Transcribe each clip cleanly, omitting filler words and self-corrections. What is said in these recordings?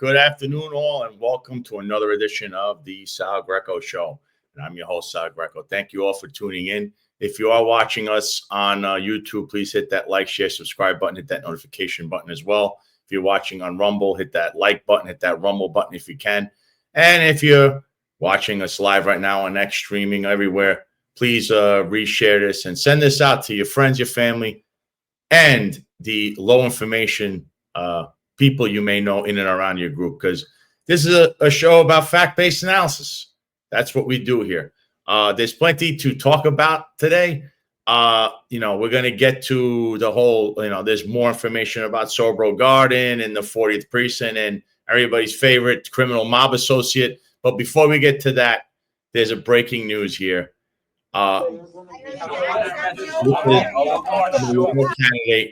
Good afternoon, all, and welcome to another edition of the Sal Greco Show. And I'm your host, Sal Greco. Thank you all for tuning in. If you are watching us on YouTube, please hit that like, share, subscribe button, hit that notification button as well. If you're watching on Rumble, hit that like button, hit that Rumble button if you can. And if you're watching us live right now on X streaming everywhere, please reshare this and send this out to your friends, your family, and the low information people you may know in and around your group, because this is a show about fact-based analysis. That's what we do here. There's plenty to talk about today. We're going to get to the whole, there's more information about Sobro Garden and the 40th precinct and everybody's favorite criminal mob associate. But before we get to that, there's a breaking news here. Candidate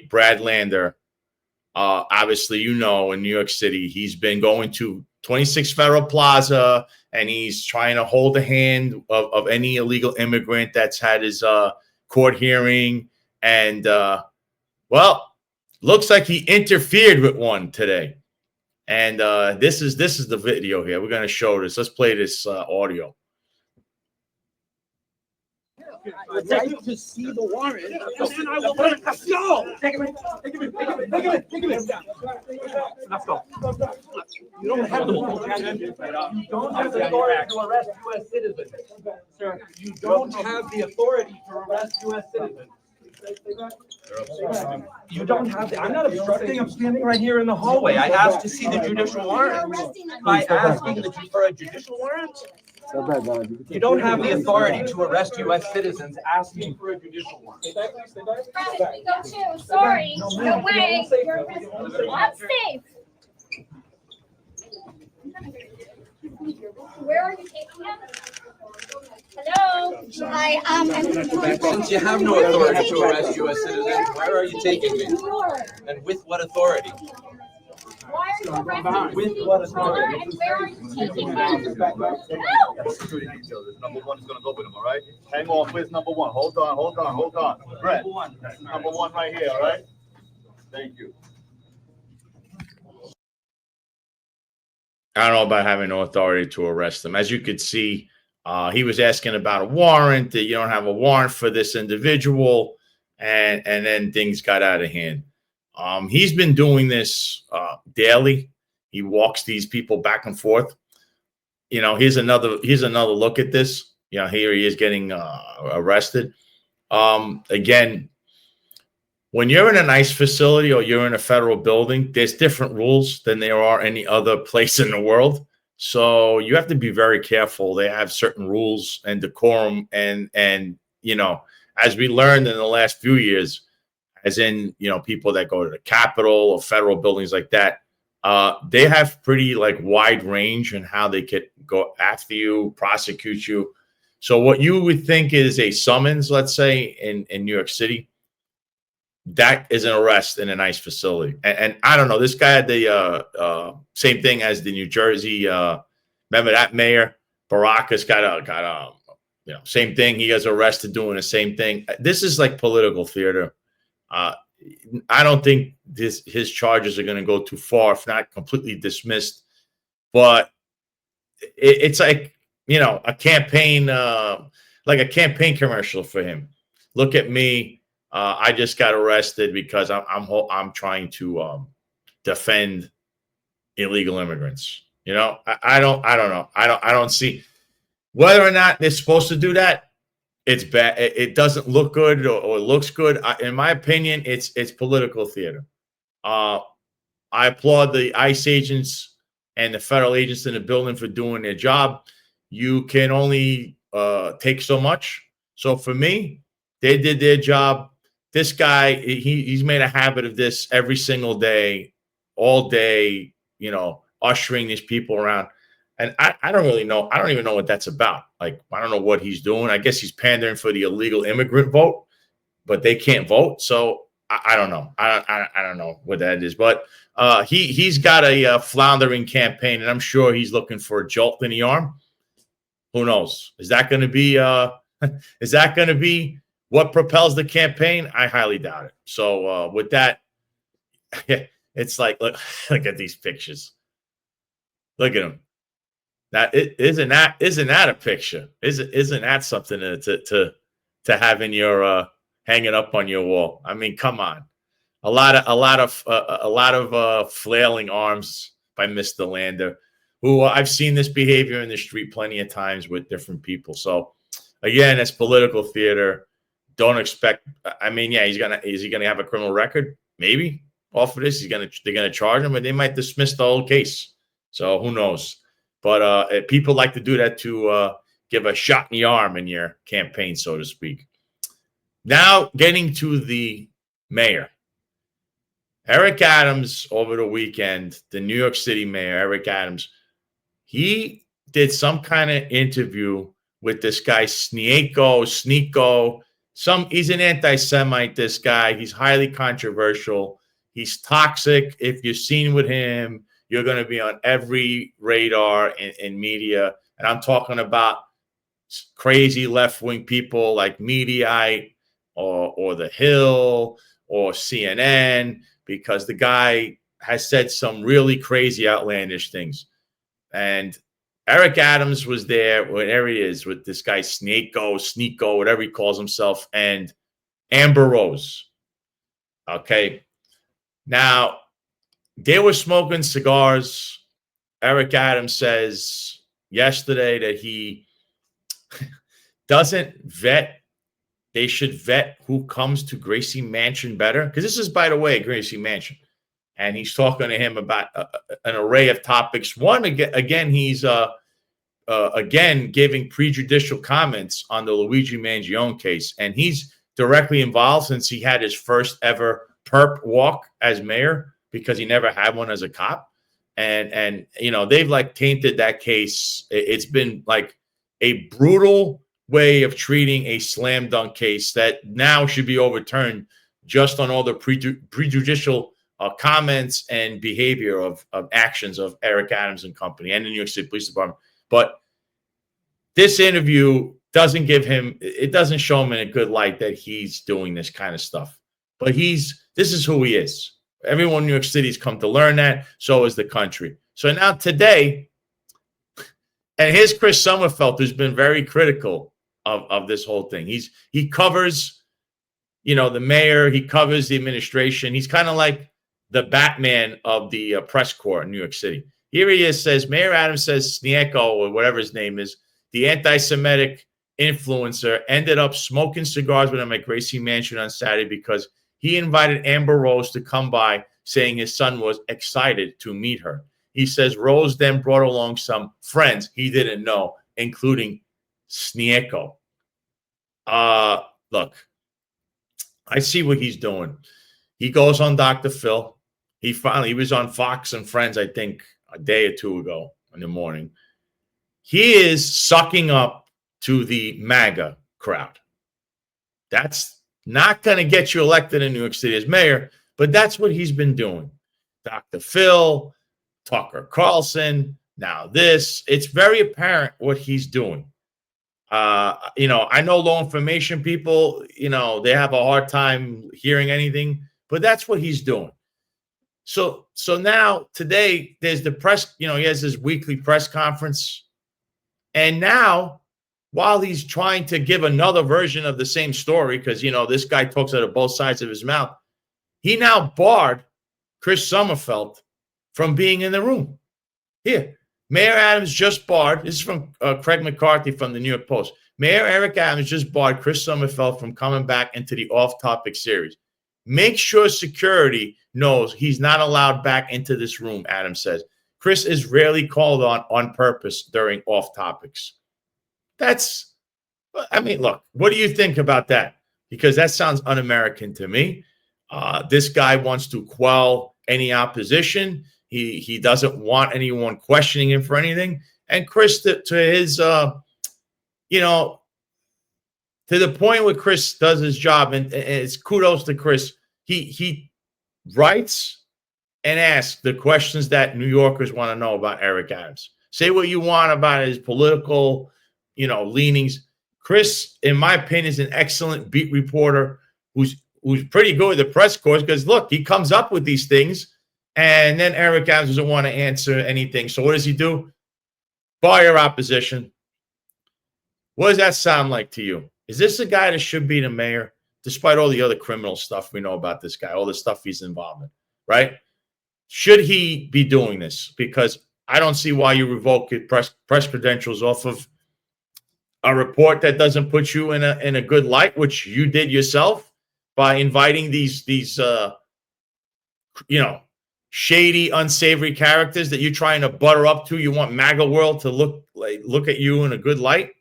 Brad Lander, obviously, in New York City, he's been going to 26 Federal Plaza, and he's trying to hold the hand of any illegal immigrant that's had his court hearing. And, looks like he interfered with one today. And this is the video here. We're going to show this. Let's play this audio. I'd like to see the warrant, and then I will let us go. Take him in. Let's go. You don't have the authority to arrest U.S. citizens. Sir, you don't have the authority to arrest U.S. citizens. You don't have the, I'm not obstructing, I'm standing right here in the hallway. I asked to see the judicial warrant. By asking for a judicial warrant? You don't have the authority to arrest U.S. citizens asking for a judicial warrant. Go too. Sorry. No way. I'm safe. Where are you taking him? Hello. Hi. Since you have no authority to arrest U.S. citizens, where are you taking me? And with what authority? Why are you arresting With what authority? and where are you taking him? No. Security detail. Number one is going to go with him, all right? Hang on. Where's number one? Hold on. Brett, number one right here, all right? Thank you. I don't know about having no authority to arrest him. As you could see, he was asking about a warrant, that you don't have a warrant for this individual, and then things got out of hand. He's been doing this daily. He walks these people back and forth. Here's another look at this. Here he is getting arrested. Again, when you're in an ICE facility or you're in a federal building, there's different rules than there are any other place in the world. So you have to be very careful. They have certain rules and decorum, and as we learned in the last few years, as in, people that go to the Capitol or federal buildings like that, they have pretty wide range in how they could go after you, prosecute you. So what you would think is a summons, let's say in New York City, that is an arrest in a nice facility. And I don't know, this guy had the same thing as the New Jersey. Remember that mayor Baracus got same thing. He gets arrested doing the same thing. This is like political theater. I don't think his charges are going to go too far, if not completely dismissed. But it's like, a campaign, like a campaign commercial for him. Look at me. I just got arrested because I'm trying to defend illegal immigrants. I don't know. I don't see whether or not they're supposed to do that. It's bad. It doesn't look good or looks good. In my opinion, it's political theater. I applaud the ICE agents and the federal agents in the building for doing their job. You can only take so much. So for me, they did their job. This guy, he's made a habit of this every single day, all day, ushering these people around. And I don't really know. I don't even know what that's about. I don't know what he's doing. I guess he's pandering for the illegal immigrant vote, but they can't vote. So I don't know. I don't know what that is. But he's got a floundering campaign, and I'm sure he's looking for a jolt in the arm. Who knows? Is that going to be what propels the campaign? I highly doubt it. So with that, it's like look at these pictures. Look at him. Isn't that a picture? Isn't that something to have in your hanging up on your wall? I mean, come on. A lot of flailing arms by Mr. Lander, who I've seen this behavior in the street plenty of times with different people. So again, it's political theater. Don't expect. I mean, yeah, is he gonna have a criminal record? Maybe off of this, they're gonna charge him, but they might dismiss the whole case. So who knows? But people like to do that to give a shot in the arm in your campaign, so to speak. Now, getting to the mayor. Eric Adams over the weekend, the New York City mayor, Eric Adams, he did some kind of interview with this guy, Sneeko. He's an anti-Semite, this guy. He's highly controversial. He's toxic. If you're seen with him, you're going to be on every radar in media. And I'm talking about crazy left-wing people like Mediaite or The Hill or CNN, because the guy has said some really crazy, outlandish things. And Eric Adams was there, wherever he is, with this guy Sneeko, whatever he calls himself, and Amber Rose. Okay. Now, they were smoking cigars. Eric Adams says yesterday that he doesn't vet. They should vet who comes to Gracie Mansion better. Because this is, by the way, Gracie Mansion. And he's talking to him about an array of topics. One, again, he's again giving prejudicial comments on the Luigi Mangione case. And he's directly involved since he had his first ever perp walk as mayor, because he never had one as a cop. And you know, they've like tainted that case. It's been like a brutal way of treating a slam dunk case that now should be overturned just on all the prejudicial comments and behavior of actions of Eric Adams and company and the New York City Police Department. But this interview doesn't show him in a good light that he's doing this kind of stuff. But this is who he is. Everyone in New York City has come to learn that. So is the country. So now today, and here's Chris Sommerfeld, who's been very critical of this whole thing. He covers, you know, the mayor. He covers the administration. He's kind of like the Batman of the press corps in New York City. Here he is, says, Mayor Adams says Sneeko, or whatever his name is, the anti-Semitic influencer, ended up smoking cigars with him at Gracie Mansion on Saturday because he invited Amber Rose to come by, saying his son was excited to meet her. He says Rose then brought along some friends he didn't know, including Sneeko. Look, I see what he's doing. He goes on Dr. Phil. He was on Fox and Friends, I think, a day or two ago in the morning. He is sucking up to the MAGA crowd. That's not going to get you elected in New York City as mayor, but that's what he's been doing. Dr. Phil, Tucker Carlson, now this. It's very apparent what he's doing. You know, I know low information people, you know, they have a hard time hearing anything, but that's what he's doing. So now today there's the press, you know, he has his weekly press conference. And now, while he's trying to give another version of the same story, because, you know, this guy talks out of both sides of his mouth, he now barred Chris Sommerfeld from being in the room. Here, Mayor Adams just barred, this is from Craig McCarthy from the New York Post. Mayor Eric Adams just barred Chris Sommerfeld from coming back into the off-topic series. Make sure security knows he's not allowed back into this room, Adams says. Chris is rarely called on purpose during off-topics. That's, I mean, look, what do you think about that? Because that sounds un-American to me. This guy wants to quell any opposition. He doesn't want anyone questioning him for anything. And Chris, to his, you know, to the point where Chris does his job, and it's kudos to Chris. He writes and asks the questions that New Yorkers want to know about Eric Adams. Say what you want about his political, you know, leanings. Chris, in my opinion, is an excellent beat reporter who's pretty good with the press corps, because look, he comes up with these things And then Eric Adams doesn't want to answer anything. So what does he do? Bar your opposition. What does that sound like to you? Is this a guy that should be the mayor, despite all the other criminal stuff we know about this guy, all the stuff he's involved in, right? Should he be doing this? Because I don't see why you revoke your press credentials off of a report that doesn't put you in a good light, which you did yourself by inviting these shady, unsavory characters that you're trying to butter up to. You want MAGA world to look at you in a good light.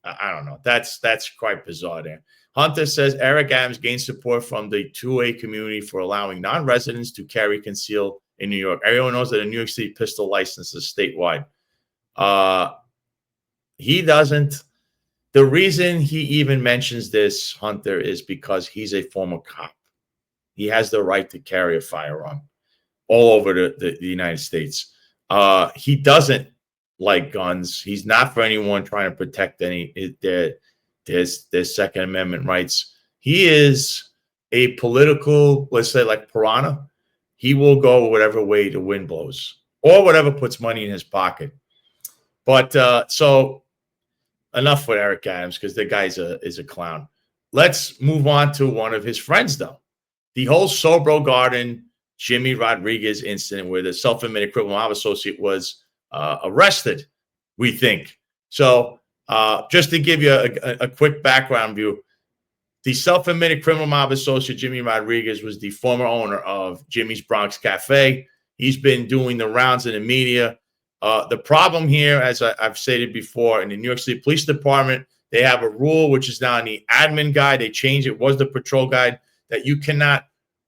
I don't know. That's quite bizarre there. Hunter says Eric Adams gained support from the 2A community for allowing non-residents to carry concealed in New York. Everyone knows that a New York City pistol license is statewide. He doesn't. The reason he even mentions this, Hunter, is because he's a former cop. He has the right to carry a firearm all over the United States. He doesn't like guns. He's not for anyone trying to protect their Second Amendment rights. He is a political, let's say, like piranha. He will go whatever way the wind blows or whatever puts money in his pocket. But so enough with Eric Adams, because the guy is a clown. Let's move on to one of his friends, though. The whole Sobro Garden, Jimmy Rodriguez incident where the self-admitted criminal mob associate was arrested, we think. So just to give you a quick background view, the self-admitted criminal mob associate, Jimmy Rodriguez, was the former owner of Jimmy's Bronx Cafe. He's been doing the rounds in the media. The problem here, as I've stated before, in the New York City Police Department, they have a rule, which is now in the admin guide. They changed it. It was the patrol guide, that you cannot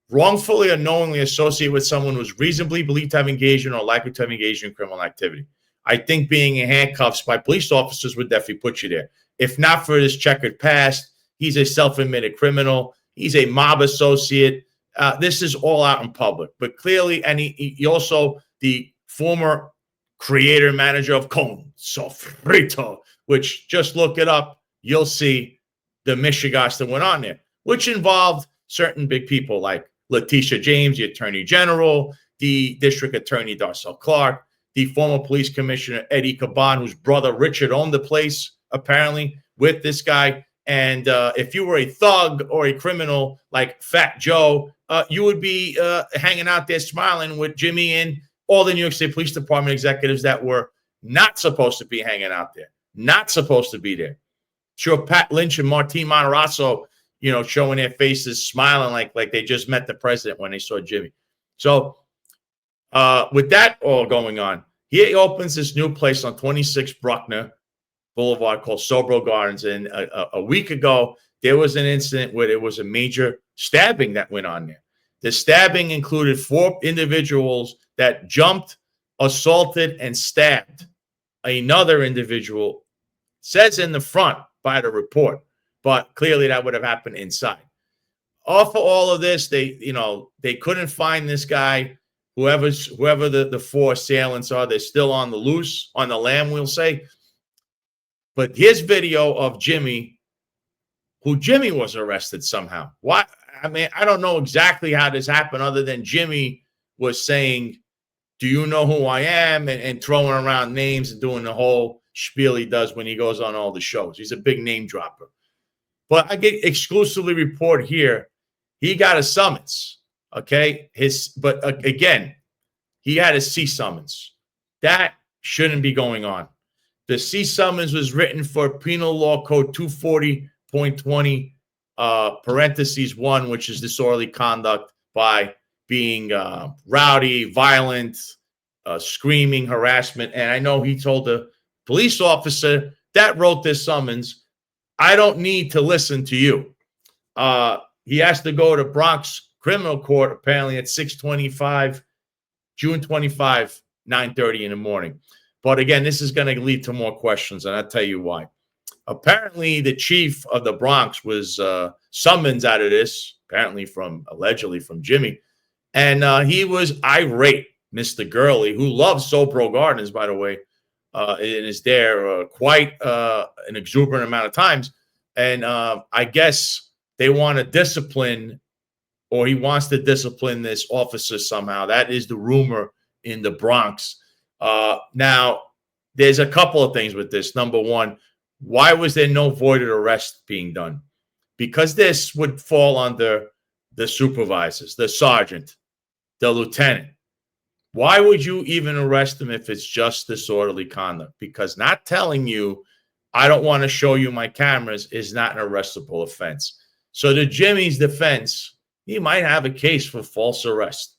wrongfully or knowingly associate with someone who's reasonably believed to have engaged in or likely to have engaged in criminal activity. I think being in handcuffs by police officers would definitely put you there. If not for his checkered past, he's a self-admitted criminal. He's a mob associate. This is all out in public. But clearly, and he also the former creator and manager of Con Sofrito, which just look it up, you'll see the mishigas that went on there, which involved certain big people like Letitia James, the Attorney General, the District Attorney Darcel Clark, the former police commissioner Eddie Caban, whose brother Richard owned the place, apparently, with this guy. And if you were a thug or a criminal like Fat Joe, you would be hanging out there smiling with Jimmy and all the New York State Police Department executives that were not supposed to be hanging out there, not supposed to be there. Sure, Pat Lynch and Martin Matarazzo, showing their faces, smiling like they just met the president when they saw Jimmy. So with that all going on, he opens this new place on 26 Bruckner Boulevard called Sobro Gardens. And a week ago, there was an incident where there was a major stabbing that went on there. The stabbing included 4 individuals that jumped, assaulted, and stabbed another individual, says in the front by the report. But clearly that would have happened inside. Off of all of this, they couldn't find this guy. Whoever the 4 assailants are, they're still on the loose, on the lam, we'll say. But here's video of Jimmy, who Jimmy was arrested somehow. Why? I mean, I don't know exactly how this happened, other than Jimmy was saying, "Do you know who I am?" and throwing around names and doing the whole spiel he does when he goes on all the shows. He's a big name dropper. But I get exclusively report here, he got a summons. Okay, again, he had a C summons. That shouldn't be going on. The C summons was written for Penal Law Code 240.20 parentheses 1, which is disorderly conduct by being rowdy, violent, screaming, harassment. And I know he told the police officer that wrote this summons, "I don't need to listen to you." He has to go to Bronx Criminal Court apparently at 6:25, June 25, 9:30 in the morning. But again, this is going to lead to more questions, and I'll tell you why. Apparently, the chief of the Bronx was summoned out of this, allegedly from Jimmy, and he was irate. Mr. Gurley, who loves Sobro Gardens, by the way, and is there quite an exuberant amount of times. And I guess they want to discipline or he wants to discipline this officer somehow. That is the rumor in the Bronx. Now, there's a couple of things with this. Number one, why was there no voided arrest being done? Because this would fall under the supervisors, the sergeant, the lieutenant. Why would you even arrest them if it's just disorderly conduct? Because not telling you, I don't want to show you my cameras, is not an arrestable offense. So to Jimmy's defense, he might have a case for false arrest.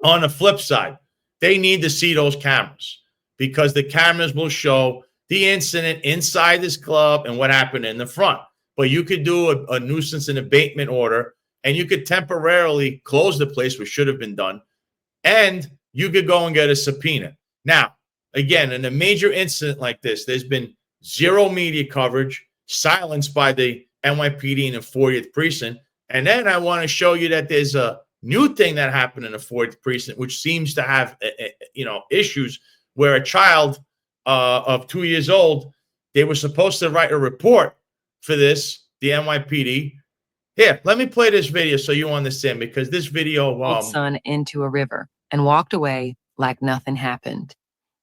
On the flip side, they need to see those cameras because the cameras will show the incident inside this club and what happened in the front. But you could do a nuisance and abatement order, and you could temporarily close the place, which should have been done, and you could go and get a subpoena. Now, again, in a major incident like this, there's been zero media coverage, silenced by the NYPD in the 40th precinct. And then I want to show you that there's a new thing that happened in the 40th precinct, which seems to have, issues where a child of 2 years old, they were supposed to write a report for this, the NYPD. Here, let me play this video so you understand, because this video son into a river and walked away like nothing happened.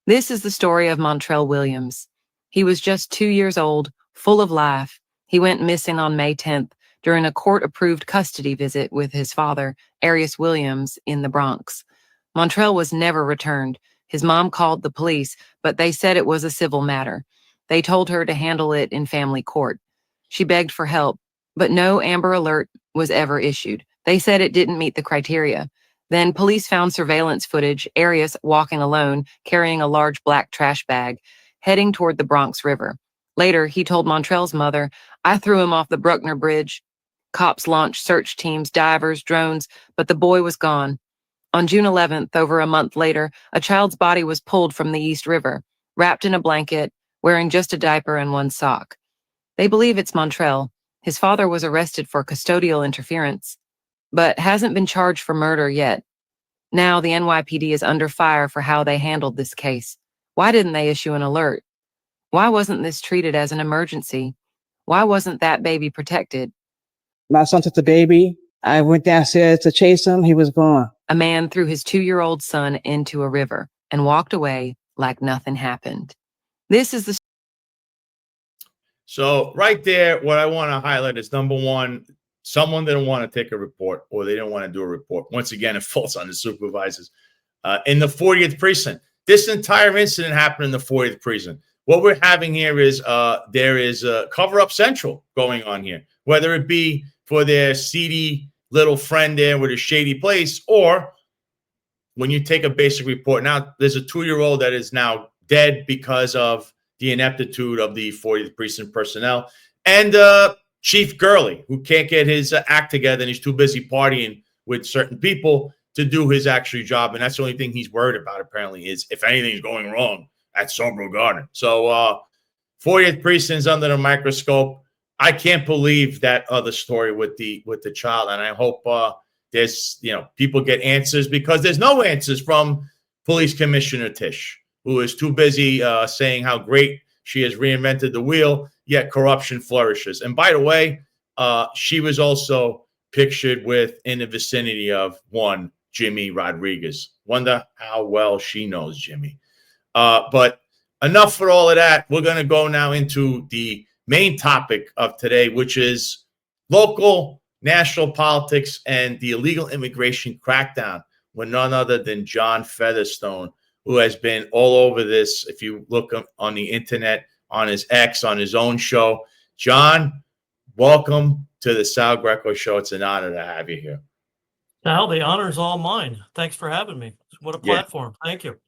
This is the story of Montrell Williams. He was just 2 years old, full of life. He went missing on May 10th during a court-approved custody visit with his father, Arius Williams, in the Bronx. Montrell was never returned. His mom called the police, but they said it was a civil matter. They told her to handle it in family court. She begged for help, but no Amber Alert was ever issued. They said it didn't meet the criteria. Then police found surveillance footage, Arius walking alone, carrying a large black trash bag, heading toward the Bronx River. Later, he told Montrell's mother, "I threw him off the Bruckner Bridge." Cops launched search teams, divers, drones, but the boy was gone. On June 11th, over a month later, a child's body was pulled from the East River, wrapped in a blanket, wearing just a diaper and one sock. They believe it's Montrell. His father was arrested for custodial interference, but hasn't been charged for murder yet. Now the NYPD is under fire for how they handled this case. Why didn't they issue an alert? Why wasn't this treated as an emergency? Why wasn't that baby protected? My son took the baby. I went downstairs to chase him. He was gone. A man threw his 2-year-old son into a river and walked away like nothing happened. This is the... So right there, what I want to highlight is, number one, someone didn't want to take a report, or they didn't want to do a report. Once again, it falls on the supervisors. In the 40th precinct, this entire incident happened in the 40th precinct. What we're having here is there is a cover-up central going on here, whether it be for their seedy little friend there with a shady place, or when you take a basic report. Now, there's a 2-year-old that is now dead because of the ineptitude of the 40th precinct personnel, and Chief Gurley, who can't get his act together, and he's too busy partying with certain people to do his actual job. And that's the only thing he's worried about, apparently, is if anything's going wrong at Sobro Garden. So 40th precinct's under the microscope. I can't believe that other story with the child, and I hope there's people get answers, because there's no answers from Police Commissioner Tisch, who is too busy saying how great she has reinvented the wheel, yet corruption flourishes. And by the way, she was also pictured in the vicinity of one Jimmy Rodriguez. Wonder how well she knows Jimmy. But enough for all of that. We're going to go now into the main topic of today, which is local, national politics and the illegal immigration crackdown, with none other than Jon Fetherston, who has been all over this. If you look on the internet, on his X, on his own show. Jon, welcome to the Sal Greco Show. It's an honor to have you here. Sal, the honor is all mine. Thanks for having me. What a platform. Yeah. Thank you.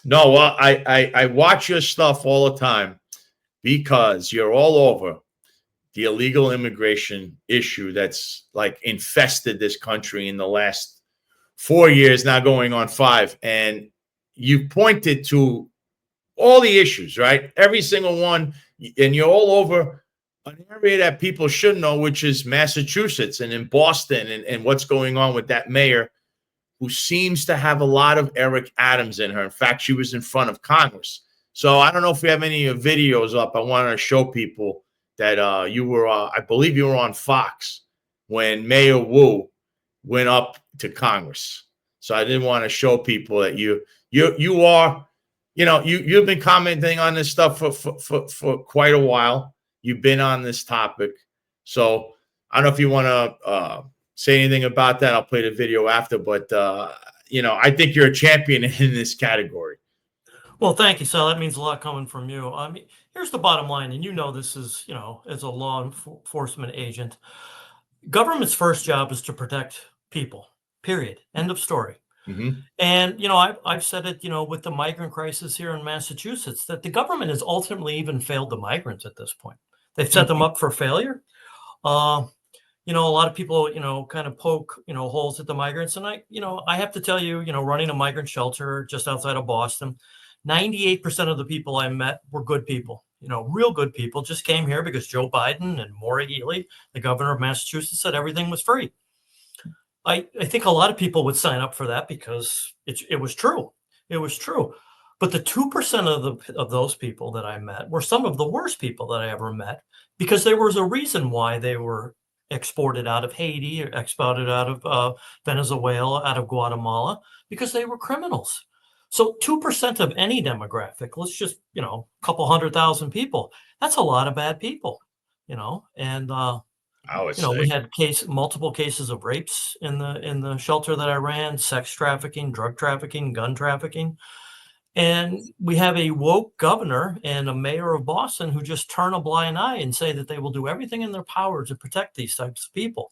No, well, I watch your stuff all the time, because you're all over the illegal immigration issue that's like infested this country in the last 4 years, now going on 5. And you pointed to all the issues, right? Every single one. And you're all over an area that people should know, which is Massachusetts and in Boston, and what's going on with that mayor, who seems to have a lot of Eric Adams in her. In fact, she was in front of Congress. So I don't know if we have any videos up. I want to show people that you were, I believe you were on Fox when Mayor Wu went up to Congress. So I didn't want to show people that you are, you've been commenting on this stuff for quite a while. You've been on this topic. So I don't know if you want to say anything about that. I'll play the video after, but I think you're a champion in this category. Well, thank you, Sal. That means a lot coming from you. I mean, here's the bottom line, and this is, as a law enforcement agent, government's first job is to protect people, period. End of story. Mm-hmm. And, I've said it, with the migrant crisis here in Massachusetts, that the government has ultimately even failed the migrants at this point. They've set them up for failure. A lot of people, kind of poke, holes at the migrants. And I have to tell you, running a migrant shelter just outside of Boston, 98% of the people I met were good people, real good people, just came here because Joe Biden and Maura Healey, the governor of Massachusetts, said everything was free. I think a lot of people would sign up for that because it was true. It was true. But the 2% of those people that I met were some of the worst people that I ever met, because there was a reason why they were exported out of Haiti or exported out of Venezuela, out of Guatemala, because they were criminals. So 2% of any demographic, let's just, a couple 100,000 people, that's a lot of bad people, and I would say. we had multiple cases of rapes in the shelter that I ran, sex trafficking, drug trafficking, gun trafficking. And we have a woke governor and a mayor of Boston who just turn a blind eye and say that they will do everything in their power to protect these types of people.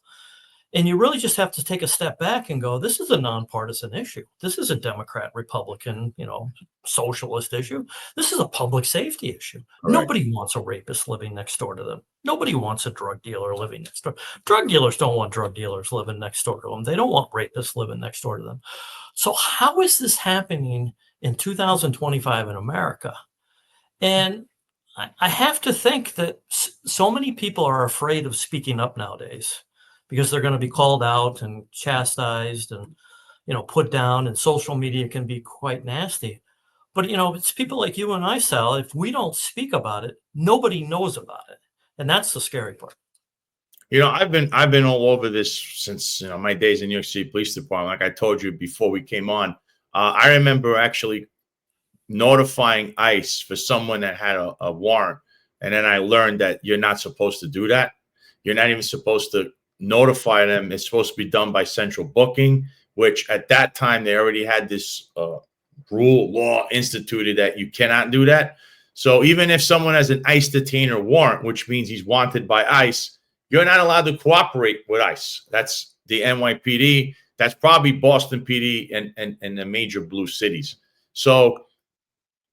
And you really just have to take a step back and go, this is a nonpartisan issue. This is a Democrat, Republican, socialist issue. This is a public safety issue. Correct. Nobody wants a rapist living next door to them. Nobody wants a drug dealer living next door. Drug dealers don't want drug dealers living next door to them. They don't want rapists living next door to them. So how is this happening in 2025 in America? And I have to think that so many people are afraid of speaking up nowadays, because they're going to be called out and chastised and, put down, and social media can be quite nasty. But, it's people like you and I, Sal, if we don't speak about it, nobody knows about it. And that's the scary part. I've been all over this since, my days in New York City Police Department. Like I told you before we came on, I remember actually notifying ICE for someone that had a warrant. And then I learned that you're not supposed to do that. You're not even supposed to notify them. It's supposed to be done by central booking, which at that time they already had this law instituted that you cannot do that. So even if someone has an ICE detainer warrant, which means he's wanted by ICE, you're not allowed to cooperate with ICE. That's the NYPD. That's probably Boston PD and the major blue cities. So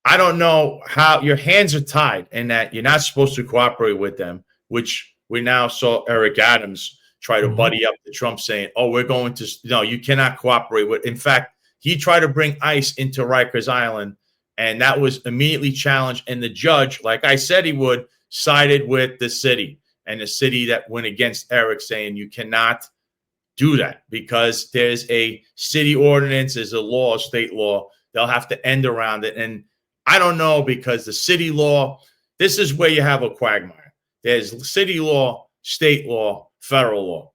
I don't know how your hands are tied in that you're not supposed to cooperate with them, which we now saw Eric Adams try to buddy up to Trump saying, oh, we're going to, no, you cannot cooperate with. In fact, he tried to bring ICE into Rikers Island, and that was immediately challenged. And the judge, like I said he would, sided with the city, and the city that went against Eric, saying you cannot do that because there's a city ordinance, there's a law, state law. They'll have to end around it. And I don't know, because the city law, this is where you have a quagmire. There's city law, state law, federal law.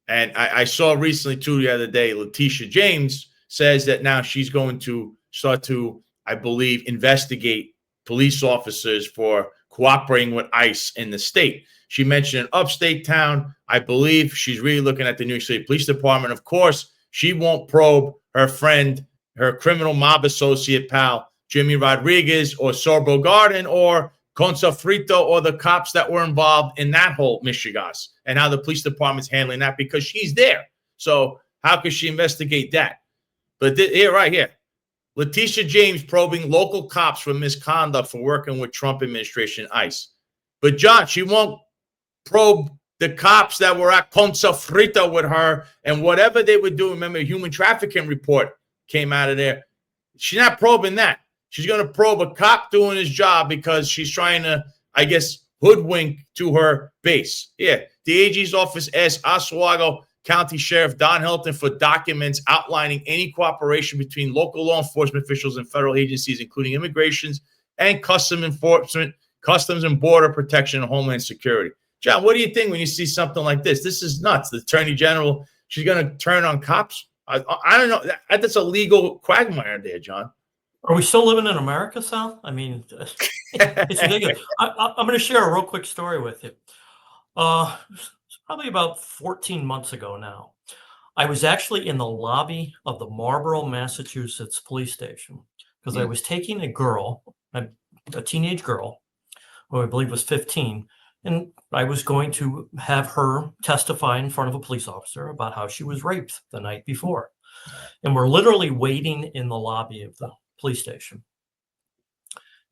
And I saw recently, too, the other day, Letitia James says that now she's going to start to, I believe, investigate police officers for cooperating with ICE in the state. She mentioned an upstate town. I believe she's really looking at the New York City Police Department. Of course, she won't probe her friend, her criminal mob associate pal, Jimmy Rodriguez, or Sobro Garden, or Consafrito, or the cops that were involved in that whole Michigas, and how the police department's handling that, because she's there. So how could she investigate that? But here, right here, Letitia James probing local cops for misconduct for working with Trump administration ICE. But John, she won't probe the cops that were at Consafrito with her and whatever they would do. Remember, a human trafficking report came out of there. She's not probing that. She's going to probe a cop doing his job because she's trying to, I guess, hoodwink to her base. Yeah, the AG's office asked Oswego County Sheriff Don Hilton for documents outlining any cooperation between local law enforcement officials and federal agencies, including immigrations and customs enforcement, customs and border protection, and homeland security. John, what do you think when you see something like this? This is nuts. The Attorney General she's going to turn on cops. I don't know. That's a legal quagmire there, John. Are we still living in America, Sal? I mean, it's ridiculous. I'm going to share a real quick story with you. It's probably about 14 months ago now. I was actually in the lobby of the Marlborough, Massachusetts police station because I was taking a girl, a teenage girl, who I believe was 15, and I was going to have her testify in front of a police officer about how she was raped the night before. And we're literally waiting in the lobby of the police station.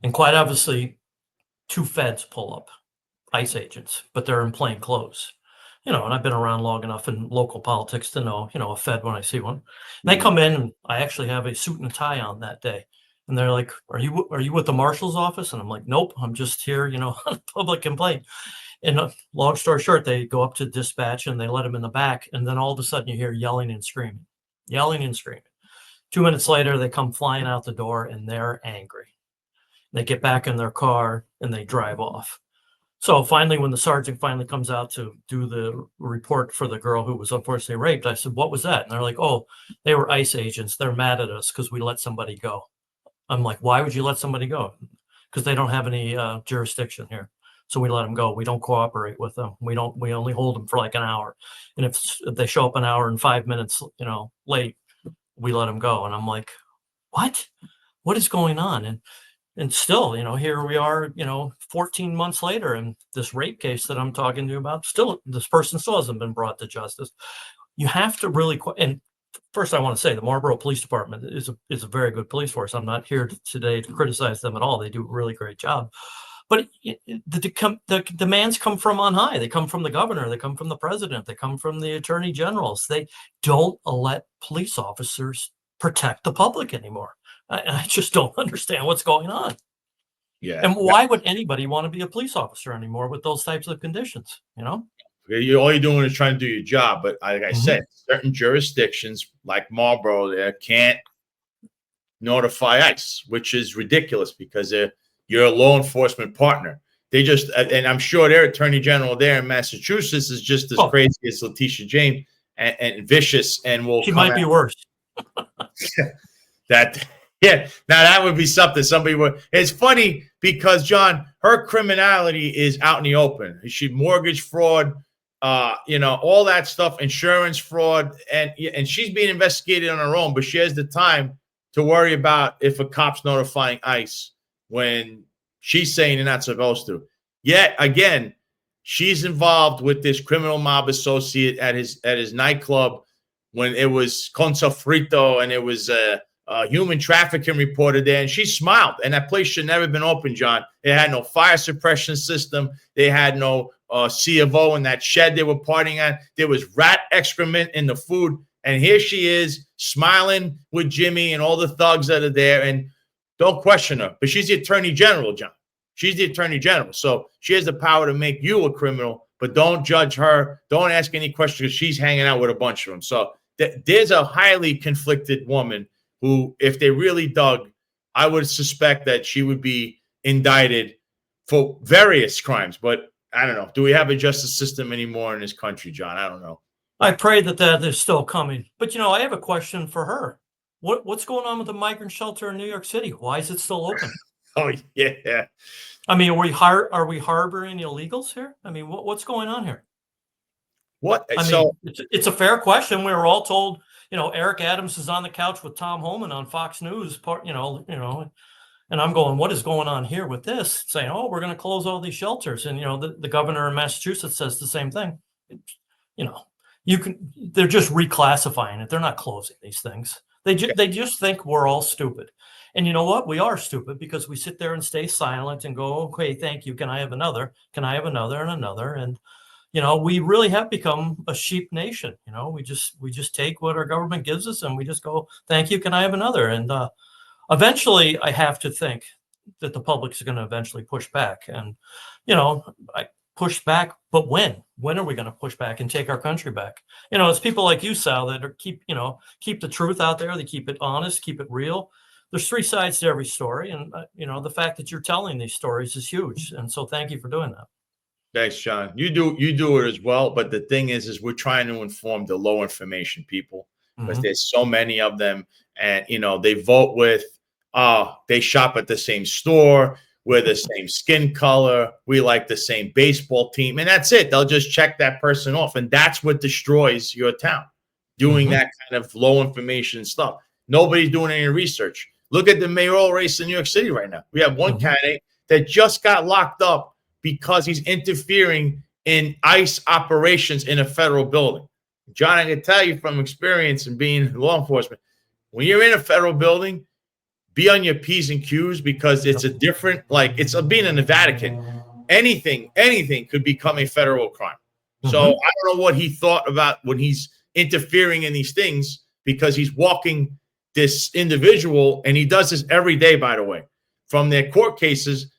And quite obviously, 2 feds pull up, ICE agents, but they're in plain clothes. And I've been around long enough in local politics to know, a fed when I see one. And they come in, and I actually have a suit and a tie on that day. And they're like, are you with the marshal's office? And I'm like, nope, I'm just here, on a public complaint. And long story short, they go up to dispatch and they let him in the back. And then all of a sudden you hear yelling and screaming. 2 minutes later, they come flying out the door and they're angry. They get back in their car and they drive off. So finally, when the sergeant finally comes out to do the report for the girl who was unfortunately raped, I said, what was that? And they're like, oh, they were ICE agents. They're mad at us because we let somebody go. I'm like, why would you let somebody go? Because they don't have any jurisdiction here. So we let them go. We don't cooperate with them. We only hold them for like an hour. And if they show up an hour and 5 minutes, late, we let them go. And I'm like, what is going on? And still, here we are, 14 months later, and this rape case that I'm talking to you about, still, this person still hasn't been brought to justice. You have to really, and first I want to say the Marlborough Police Department is a very good police force. I'm not here today to criticize them at all. They do a really great job. But the demands come from on high. They come from the governor. They come from the president. They come from the attorney generals. They don't let police officers protect the public anymore. I just don't understand what's going on. Yeah. And why would anybody want to be a police officer anymore with those types of conditions? All you're doing is trying to do your job. But like I said, certain jurisdictions like Marlborough there can't notify ICE, which is ridiculous because you're a law enforcement partner. They just, and I'm sure their attorney general there in Massachusetts is just as crazy as Letitia James and vicious, and she might be worse. Yeah, now that would be something. Somebody would. It's funny because John, her criminality is out in the open. She mortgage fraud, all that stuff, insurance fraud, and she's being investigated on her own. But she has the time to worry about if a cop's notifying ICE when she's saying they're not supposed to. Yet again, she's involved with this criminal mob associate at his nightclub when it was Con Sofrito and it was human trafficking reporter there, and she smiled. And that place should never have been open, John. They had no fire suppression system. They had no C of O in that shed they were partying at. There was rat excrement in the food. And here she is smiling with Jimmy and all the thugs that are there. And don't question her. But she's the attorney general, John. She's the attorney general. So she has the power to make you a criminal, but don't judge her. Don't ask any questions because she's hanging out with a bunch of them. So there's a highly conflicted woman who, if they really dug, I would suspect that she would be indicted for various crimes. But I don't know. Do we have a justice system anymore in this country, John? I don't know. I pray that is still coming. But, I have a question for her. What's going on with the migrant shelter in New York City? Why is it still open? Oh, yeah. I mean, are we harboring illegals here? I mean, what's going on here? What? I mean, it's a fair question. We were all told, Eric Adams is on the couch with Tom Homan on Fox News, and I'm going, what is going on here with this? Saying, oh, we're going to close all these shelters. And, the governor in Massachusetts says the same thing. They're just reclassifying it. They're not closing these things. They just think we're all stupid. And you know what? We are stupid because we sit there and stay silent and go, okay, thank you. Can I have another? Can I have another and another? And, we really have become a sheep nation. We just take what our government gives us and we just go, thank you. Can I have another? And eventually I have to think that the public is going to eventually push back. And, I push back, but when? When are we going to push back and take our country back? It's people like you, Sal, that keep the truth out there. They keep it honest, keep it real. There's 3 sides to every story. And, the fact that you're telling these stories is huge. And so thank you for doing that. Thanks, John. You do it as well. But the thing is we're trying to inform the low information people because there's so many of them, and they vote with, they shop at the same store, we're the same skin color, we like the same baseball team, and that's it. They'll just check that person off, and that's what destroys your town. Doing that kind of low information stuff. Nobody's doing any research. Look at the mayoral race in New York City right now. We have one candidate that just got locked up because he's interfering in ICE operations in a federal building. John, I can tell you from experience and being law enforcement, when you're in a federal building, be on your P's and Q's because it's a different, like it's being in the Vatican. Anything could become a federal crime. So I don't know what he thought about when he's interfering in these things, because he's walking this individual, and he does this every day, by the way, from their court cases.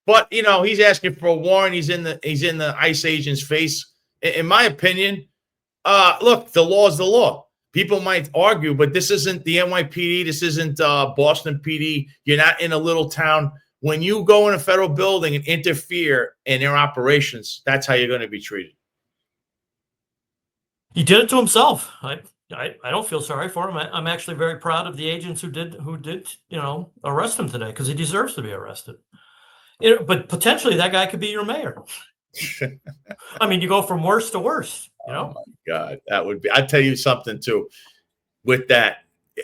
But he's asking for a warrant. He's in the ICE agent's face. In my opinion, look, the law is the law. People might argue, but this isn't the NYPD. This isn't Boston PD. You're not in a little town. When you go in a federal building and interfere in their operations, that's how you're going to be treated. He did it to himself. I don't feel sorry for him. I'm actually very proud of the agents who did arrest him today, because he deserves to be arrested. But potentially that guy could be your mayor. I mean, you go from worse to worse. Oh my God, that would be. I'll tell you something too. With that,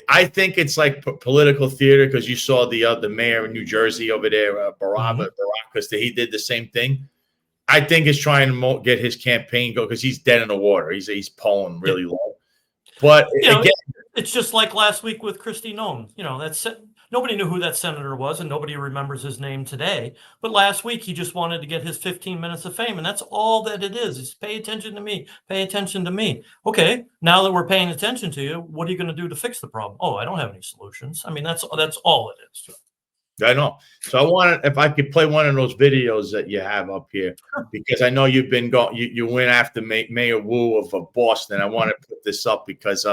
I think it's like political theater, because you saw the mayor in New Jersey over there, Barack, because he did the same thing. I think he's trying to get his campaign go, because he's dead in the water. He's polling really low. But again, it's just like last week with Kristi Noem. That's nobody knew who that senator was, and nobody remembers his name today. But last week he just wanted to get his 15 minutes of fame, and that's all that it is. Is pay attention to me. Pay attention to me. Okay, now that we're paying attention to you, what are you going to do to fix the problem? Oh, I don't have any solutions. I mean, that's all it is. I know. So I wanted, if I could play one of those videos that you have up here, because I know you've been you went after Mayor Wu of Boston. I want to put this up because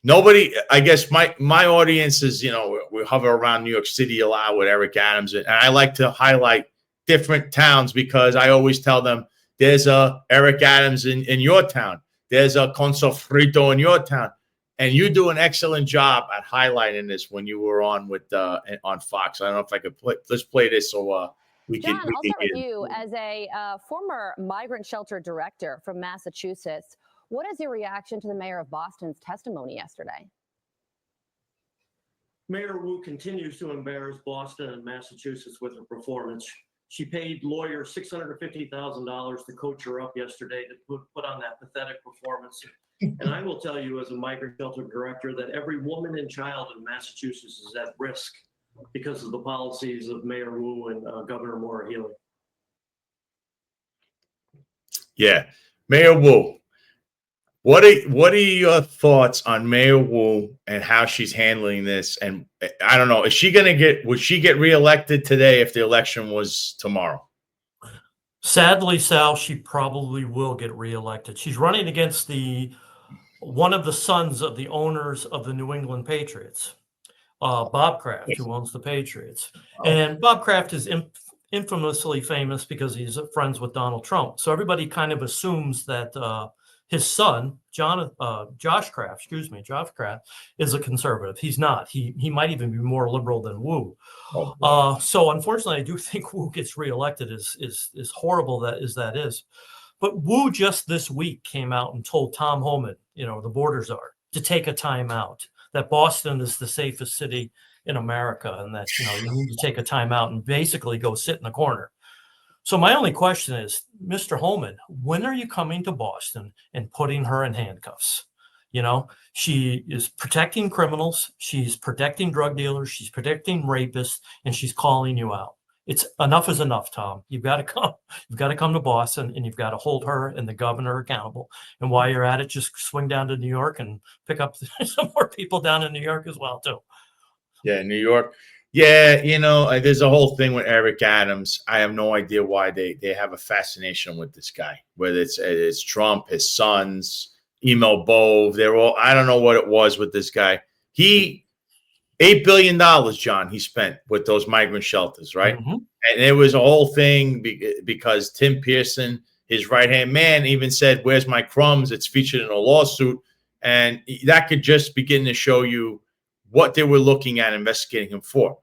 nobody, I guess my audience is, we hover around New York City a lot with Eric Adams, and I like to highlight different towns, because I always tell them there's a Eric Adams in your town, there's a Consofrito in your town. And you do an excellent job at highlighting this when you were on on Fox. I don't know if I could play. Let's play this so we can. John, I'll start with you as a former migrant shelter director from Massachusetts. What is your reaction to the mayor of Boston's testimony yesterday? Mayor Wu continues to embarrass Boston and Massachusetts with her performance. She paid lawyers $650,000 to coach her up yesterday to put on that pathetic performance. And I will tell you, as a migrant shelter director, that every woman and child in Massachusetts is at risk because of the policies of Mayor Wu and Governor Maura Healey. Yeah, Mayor Wu. What are your thoughts on Mayor Wu and how she's handling this? And I don't know, would she get reelected today if the election was tomorrow? Sadly, Sal, she probably will get reelected. She's running against one of the sons of the owners of the New England Patriots, Bob Kraft, who owns the Patriots. And Bob Kraft is infamously famous because he's friends with Donald Trump. So everybody kind of assumes that his son, Josh Kraft, is a conservative. He's not. He might even be more liberal than Wu. So unfortunately, I do think Wu gets reelected, as horrible that is. But Wu just this week came out and told Tom Homan, the border czar, to take a time out, that Boston is the safest city in America, and that you need to take a time out and basically go sit in the corner. So my only question is, Mr. Holman, when are you coming to Boston and putting her in handcuffs? She is protecting criminals. She's protecting drug dealers. She's protecting rapists, and she's calling you out. Enough is enough, Tom. You've got to come. You've got to come to Boston, and you've got to hold her and the governor accountable. And while you're at it, just swing down to New York and pick up some more people down in New York as well, too. Yeah, New York. Yeah, there's a whole thing with Eric Adams. I have no idea why they have a fascination with this guy, whether it's Trump, his sons, Emo Bove. They're all, I don't know what it was with this guy. He $8 billion, John, he spent with those migrant shelters, right? Mhm. And it was a whole thing because Tim Pearson, his right-hand man, even said, "Where's my crumbs?" It's featured in a lawsuit. And that could just begin to show you what they were looking at investigating him for.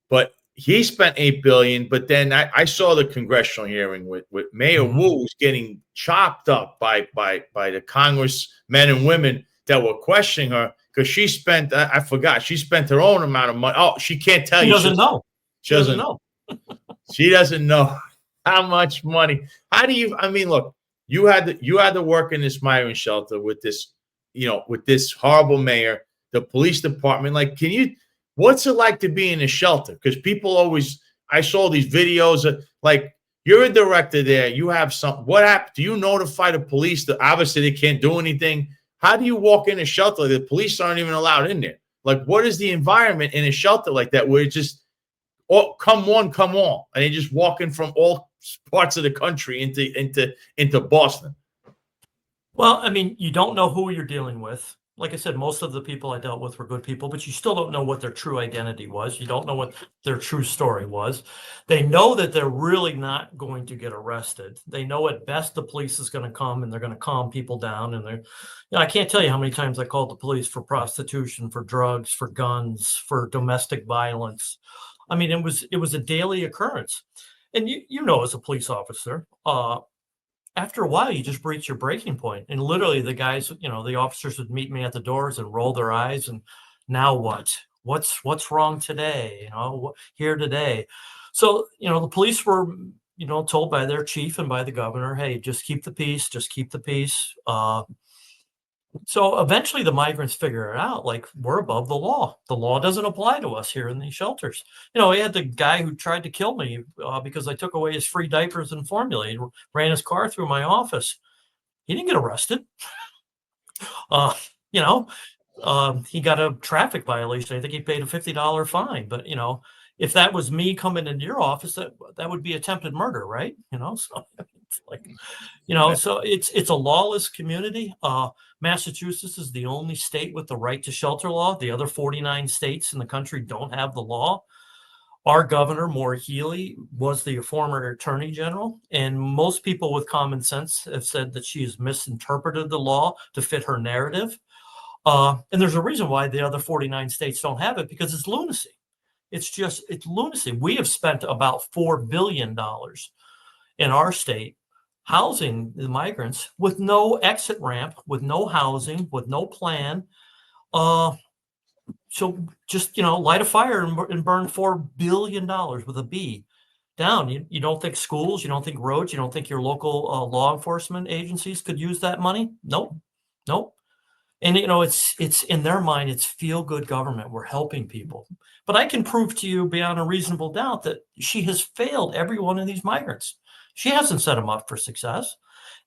But he spent $8 billion. But then I saw the congressional hearing with Mayor Wu was getting chopped up by the congressmen and women that were questioning her because she spent, I forgot, she spent her own amount of money. Oh, she can't tell you. She doesn't know. She doesn't know. She doesn't know how much money. How do you? I mean, look, you had to work in this migrant shelter with this, with this horrible mayor, the police department. Like, what's it like to be in a shelter? Because people always, I saw these videos of, like, you're a director there. You have some. What happened? Do you notify the police that obviously they can't do anything? How do you walk in a shelter? The police aren't even allowed in there. Like, what is the environment in a shelter like that where it's just, oh, come one, come all, and they're just walking from all parts of the country into Boston? Well, I mean, you don't know who you're dealing with. Like I said, most of the people I dealt with were good people, but you still don't know what their true identity was. You don't know what their true story was. They know that they're really not going to get arrested. They know at best the police is going to come and they're going to calm people down. And I can't tell you how many times I called the police for prostitution, for drugs, for guns, for domestic violence. I mean, it was a daily occurrence. And as a police officer, after a while, you just reach your breaking point. And literally the guys, the officers would meet me at the doors and roll their eyes. And now what? What's wrong today? Here today. So, the police were, told by their chief and by the governor, hey, just keep the peace, just keep the peace. So eventually the migrants figure it out, like, we're above the law. The law doesn't apply to us here in these shelters. We had the guy who tried to kill me because I took away his free diapers and formula. He ran his car through my office. He didn't get arrested. He got a traffic violation. I think he paid a $50 fine. But, if that was me coming into your office, that would be attempted murder, right? So it's like, so it's a lawless community. Massachusetts is the only state with the right to shelter law. The other 49 states in the country don't have the law. Our governor, Maura Healey, was the former attorney general, and most people with common sense have said that she has misinterpreted the law to fit her narrative. And there's a reason why the other 49 states don't have it, because it's lunacy. It's lunacy. We have spent about $4 billion in our state housing the migrants with no exit ramp, with no housing, with no plan. So just, light a fire and burn $4 billion with a B down. You don't think schools, you don't think roads, you don't think your local law enforcement agencies could use that money? Nope. And, it's in their mind, it's feel good government. We're helping people. But I can prove to you beyond a reasonable doubt that she has failed every one of these migrants. She hasn't set them up for success.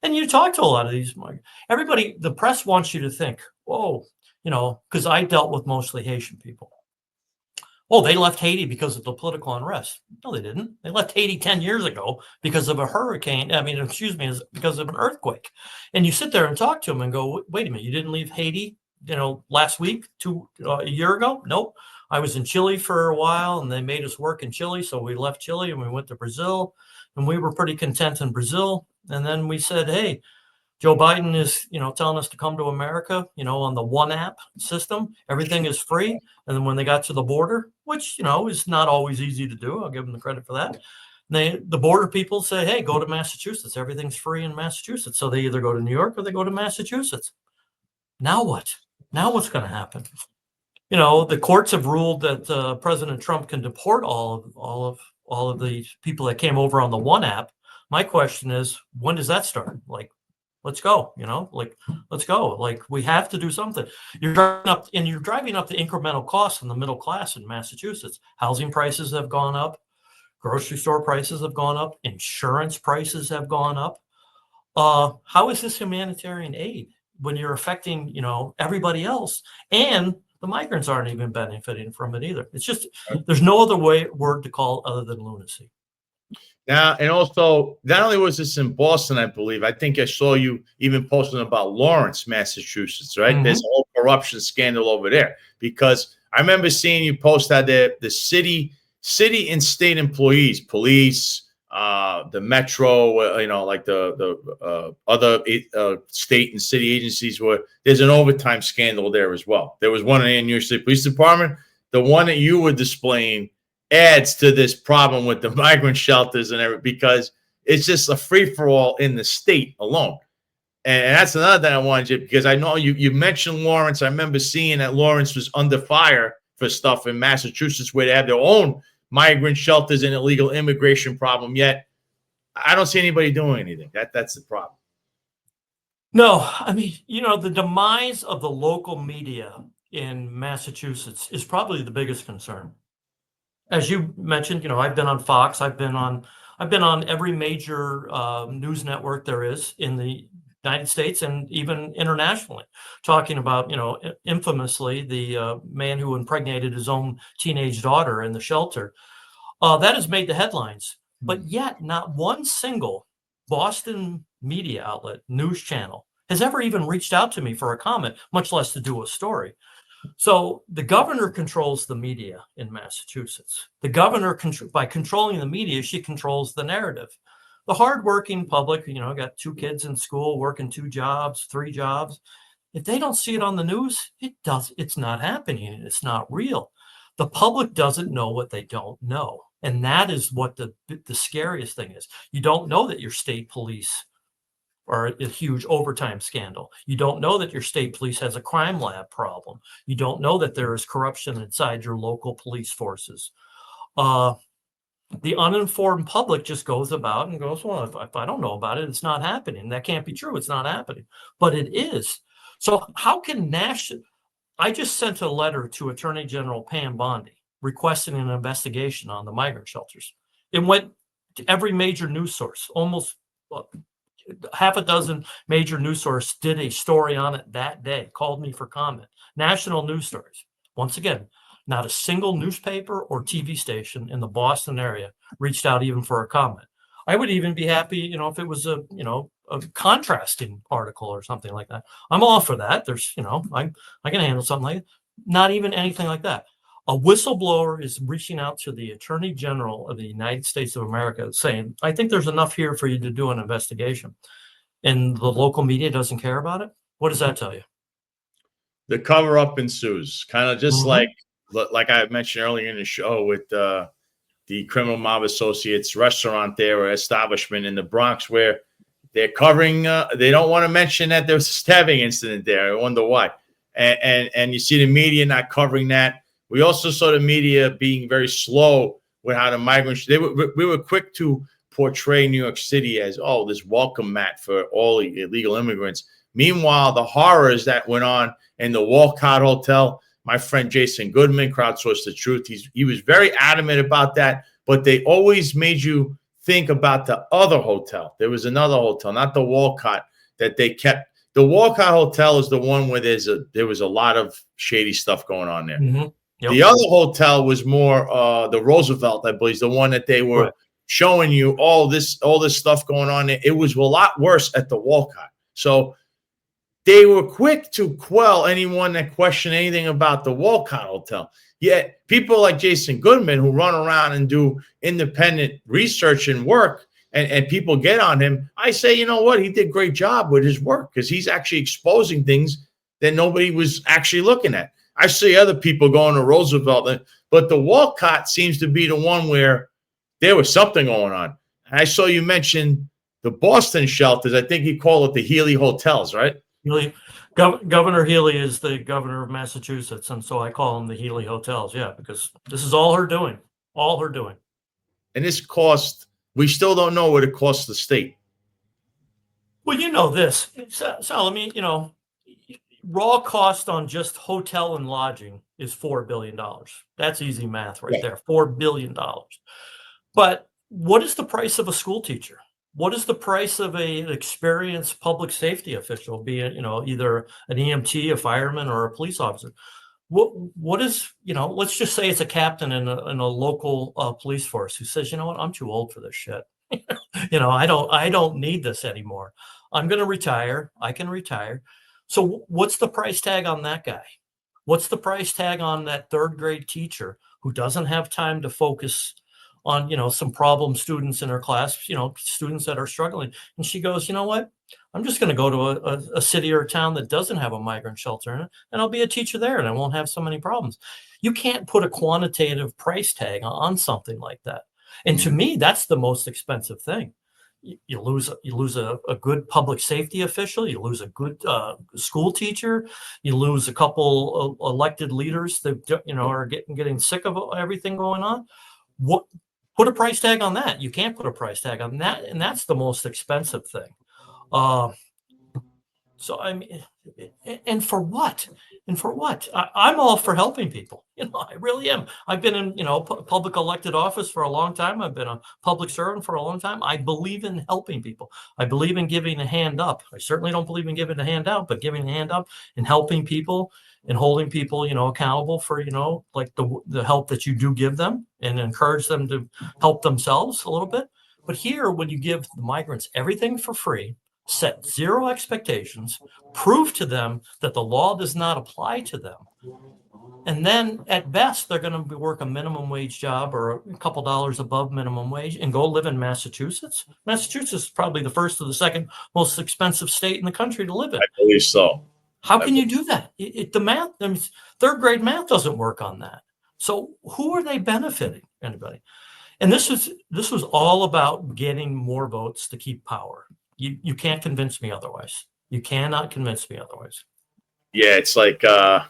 And you talk to a lot of these migrants. Everybody, the press wants you to think, whoa, because I dealt with mostly Haitian people. Oh, they left Haiti because of the political unrest. No, they didn't. They left Haiti 10 years ago because of a hurricane. Because of an earthquake. And you sit there and talk to them and go, wait a minute, you didn't leave Haiti, last week, a year ago? Nope. I was in Chile for a while and they made us work in Chile. So we left Chile and we went to Brazil, and we were pretty content in Brazil. And then we said, hey, Joe Biden is, telling us to come to America, on the one app system. Everything is free. And then when they got to the border, which, is not always easy to do, I'll give them the credit for that. The border people say, hey, go to Massachusetts. Everything's free in Massachusetts. So they either go to New York or they go to Massachusetts. Now what? Now what's going to happen? The courts have ruled that President Trump can deport all of the people that came over on the one app. My question is, when does that start? Like, let's go, let's go. Like, we have to do something. You're driving up the incremental costs in the middle class in Massachusetts. Housing prices have gone up. Grocery store prices have gone up. Insurance prices have gone up. How is this humanitarian aid when you're affecting, everybody else? And the migrants aren't even benefiting from it either. It's just, there's no other word to call other than lunacy. Now, and also, not only was this in Boston, I believe, I think I saw you even posting about Lawrence, Massachusetts, right? There's a whole corruption scandal over there, because I remember seeing you post that the city and state employees, police, the metro, like the other state and city agencies, there's an overtime scandal there as well. There was one in the New York City Police Department. The one that you were displaying adds to this problem with the migrant shelters and everything, because it's just a free-for-all in the state alone. And that's another thing I wanted you, because I know you mentioned Lawrence. I remember seeing that Lawrence was under fire for stuff in Massachusetts where they have their own migrant shelters and illegal immigration problem. Yet I don't see anybody doing anything. That's the problem. No, I mean, the demise of the local media in Massachusetts is probably the biggest concern. As you mentioned, I've been on Fox. I've been on every major news network there is in the United States and even internationally, talking about, infamously the man who impregnated his own teenage daughter in the shelter. That has made the headlines, but yet not one single Boston media outlet, news channel, has ever even reached out to me for a comment, much less to do a story. So the governor controls the media in Massachusetts. The governor, by controlling the media, she controls the narrative. The hardworking public, got 2 kids in school, working 2 jobs, 3 jobs. If they don't see it on the news, it's not happening. It's not real. The public doesn't know what they don't know. And that is what the scariest thing is. You don't know that your state police are a huge overtime scandal. You don't know that your state police has a crime lab problem. You don't know that there is corruption inside your local police forces. The uninformed public just goes about and goes, well, if I don't know about it, it's not happening. That can't be true. It's not happening. But it is. So how can I just sent a letter to Attorney General Pam Bondi requesting an investigation on the migrant shelters. It went to every major news source. Almost half a dozen major news sources did a story on it that day, called me for comment. National news stories. Once again, not a single newspaper or TV station in the Boston area reached out even for a comment. I would even be happy, if it was a contrasting article or something like that. I'm all for that. There's, I can handle something like it. Not even anything like that. A whistleblower is reaching out to the Attorney General of the United States of America saying, I think there's enough here for you to do an investigation. And the local media doesn't care about it. What does that tell you? The cover up ensues, kind of just like I mentioned earlier in the show with the criminal mob associates restaurant there or establishment in the Bronx, where they're covering, they don't want to mention that there was a stabbing incident there. I wonder why. And you see the media not covering that. We also saw the media being very slow with how the migrants, we were quick to portray New York City as, this welcome mat for all illegal immigrants. Meanwhile, the horrors that went on in the Walcott Hotel, my friend Jason Goodman crowdsourced the truth. He was very adamant about that, but they always made you think about the other hotel. There was another hotel, not the Walcott, that they kept. The Walcott Hotel is the one where there was a lot of shady stuff going on there. Mm-hmm. Yep. The other hotel was more the Roosevelt, I believe, the one that they were showing you all this stuff going on there. It was a lot worse at the Walcott. So they were quick to quell anyone that questioned anything about the Walcott Hotel. Yet people like Jason Goodman, who run around and do independent research and work, and people get on him, I say, you know what? He did a great job with his work because he's actually exposing things that nobody was actually looking at. I see other people going to Roosevelt, but the Walcott seems to be the one where there was something going on. And I saw you mention the Boston shelters. I think you call it the Healy Hotels, right? Healy, Governor Healy is the governor of Massachusetts, and so I call them the Healy Hotels. Yeah, because this is all her doing. All her doing. And this cost, we still don't know what it costs the state. Well, you know this, Sal. I mean, raw cost on just hotel and lodging is $4 billion. That's easy math right there. $4 billion. But what is the price of a school teacher? What is the price of an experienced public safety official, be it, either an EMT, a fireman, or a police officer? What is, let's just say it's a captain in a local police force who says, you know what, I'm too old for this shit. I don't need this anymore. I'm going to retire. I can retire. So what's the price tag on that guy? What's the price tag on that third grade teacher who doesn't have time to focus on, some problem students in her class, students that are struggling? And she goes, you know what? I'm just going to go to a city or a town that doesn't have a migrant shelter in it, and I'll be a teacher there, and I won't have so many problems. You can't put a quantitative price tag on something like that. And to me, that's the most expensive thing. You lose a good public safety official, you lose a good school teacher, you lose a couple elected leaders that are getting sick of everything going on. What Put a price tag on that? You can't put a price tag on that, and that's the most expensive thing. So I mean, and for what? And for what? I'm all for helping people. I really am. I've been in, public elected office for a long time. I've been a public servant for a long time. I believe in helping people. I believe in giving a hand up. I certainly don't believe in giving a hand out, but giving a hand up and helping people and holding people, accountable for, like the help that you do give them, and encourage them to help themselves a little bit. But here, when you give the migrants everything for free, set zero expectations, prove to them that the law does not apply to them, and then at best they're going to work a minimum wage job or a couple dollars above minimum wage and go live in Massachusetts. Massachusetts is probably the first or the second most expensive state in the country to live in. I believe so. How can you do that? The math, I mean, third grade math doesn't work on that. So who are they benefiting? Anybody? And this was all about getting more votes to keep power. You can't convince me otherwise. You cannot convince me otherwise. Yeah, it's like I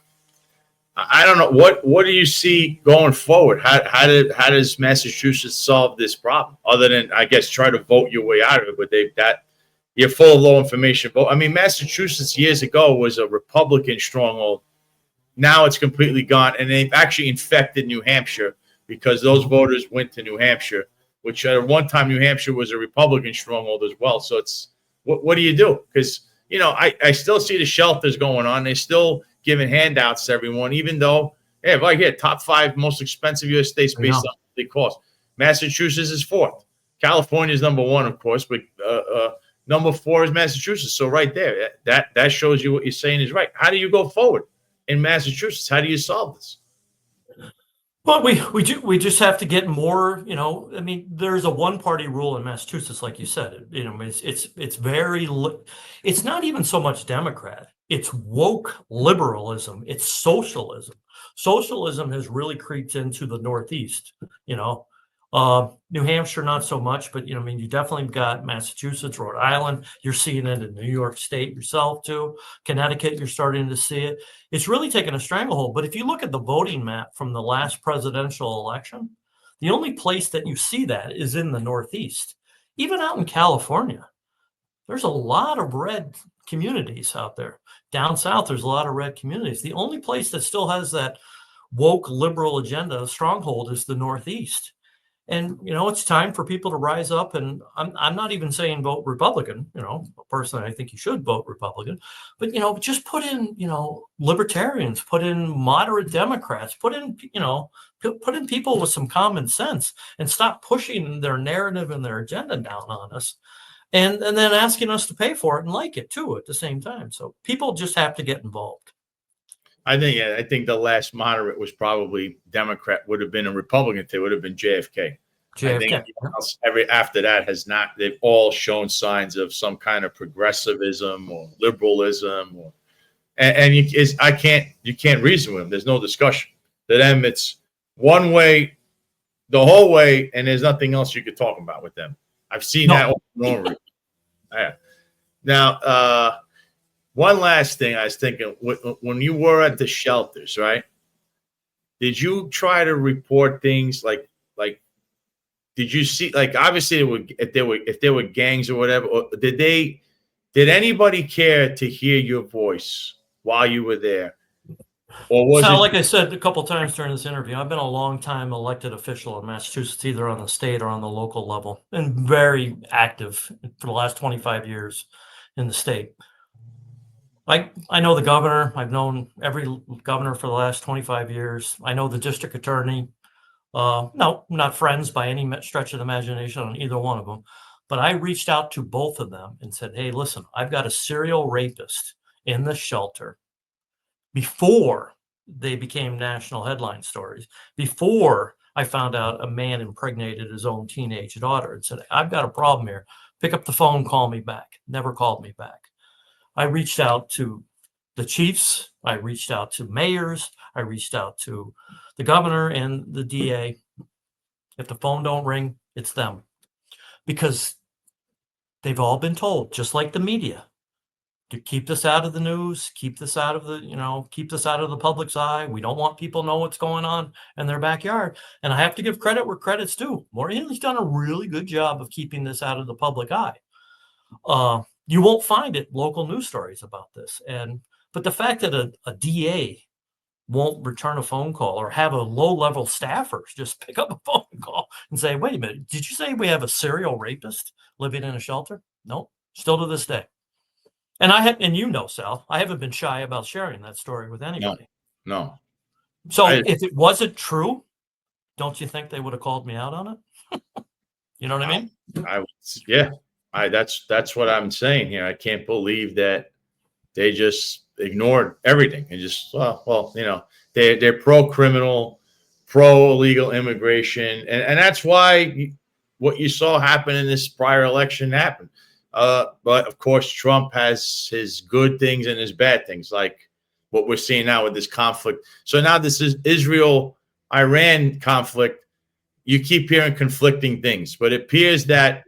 don't know what do you see going forward? How does Massachusetts solve this problem other than, I guess, try to vote your way out of it? But you're full of low information vote. I mean, Massachusetts years ago was a Republican stronghold. Now it's completely gone, and they've actually infected New Hampshire because those voters went to New Hampshire, which at one time New Hampshire was a Republican stronghold as well. So it's what do you do? Because I still see the shelters going on. They're still giving handouts to everyone, even though like here, top 5 most expensive U.S. states based on the cost. Massachusetts is 4th. California is number 1, of course, but number 4 is Massachusetts. So right there, that shows you what you're saying is right. How do you go forward in Massachusetts? How do you solve this? Well, we just have to get more, I mean, there's a one-party rule in Massachusetts, like you said. It's not even so much Democrat. It's woke liberalism. It's socialism. Socialism has really creeped into the Northeast, New Hampshire, not so much, but, I mean, you definitely got Massachusetts, Rhode Island. You're seeing it in New York State yourself, too. Connecticut, you're starting to see it. It's really taken a stranglehold. But if you look at the voting map from the last presidential election, the only place that you see that is in the Northeast. Even out in California, there's a lot of red communities out there. Down south, there's a lot of red communities. The only place that still has that woke liberal agenda stronghold is the Northeast. And, it's time for people to rise up. And I'm not even saying vote Republican. Personally, I think you should vote Republican. But, just put in, libertarians, put in moderate Democrats, put in people with some common sense, and stop pushing their narrative and their agenda down on us. And then asking us to pay for it and like it, too, at the same time. So people just have to get involved. I think the last moderate was probably Democrat, would have been a Republican. They would have been JFK. I think after that has not. They've all shown signs of some kind of progressivism or liberalism, you can't reason with them. There's no discussion. To them, it's one way, the whole way, and there's nothing else you could talk about with them. I've seen that over and over. Yeah. Now, one last thing I was thinking, when you were at the shelters, right? Did you try to report things like did you see, like, obviously if there were gangs or whatever, or did anybody care to hear your voice while you were there? Or was it, like I said a couple times during this interview, I've been a long time elected official in Massachusetts, either on the state or on the local level, and very active for the last 25 years in the state. I know the governor. I've known every governor for the last 25 years. I know the district attorney. No, not friends by any stretch of the imagination on either one of them. But I reached out to both of them and said, hey, listen, I've got a serial rapist in the shelter. Before they became national headline stories. Before I found out a man impregnated his own teenage daughter and said, I've got a problem here. Pick up the phone, call me back. Never called me back. I reached out to the chiefs. I reached out to mayors. I reached out to the governor and the DA. If the phone don't ring, it's them. Because they've all been told, just like the media, to keep this out of the news, keep this out of the, keep this out of the public's eye. We don't want people to know what's going on in their backyard. And I have to give credit where credit's due. Maureen's done a really good job of keeping this out of the public eye. You won't find it local news stories about this. But the fact that a DA won't return a phone call or have a low-level staffer just pick up a phone call and say, wait a minute, did you say we have a serial rapist living in a shelter? No, still to this day. And Sal, I haven't been shy about sharing that story with anybody. No. So if it wasn't true, don't you think they would have called me out on it? You know what I mean? That's what I'm saying here. I can't believe that they just ignored everything and just they're pro-criminal, pro-illegal immigration, and that's why what you saw happen in this prior election happened. But of course, Trump has his good things and his bad things, like what we're seeing now with this conflict. So now this is Israel-Iran conflict. You keep hearing conflicting things, but it appears that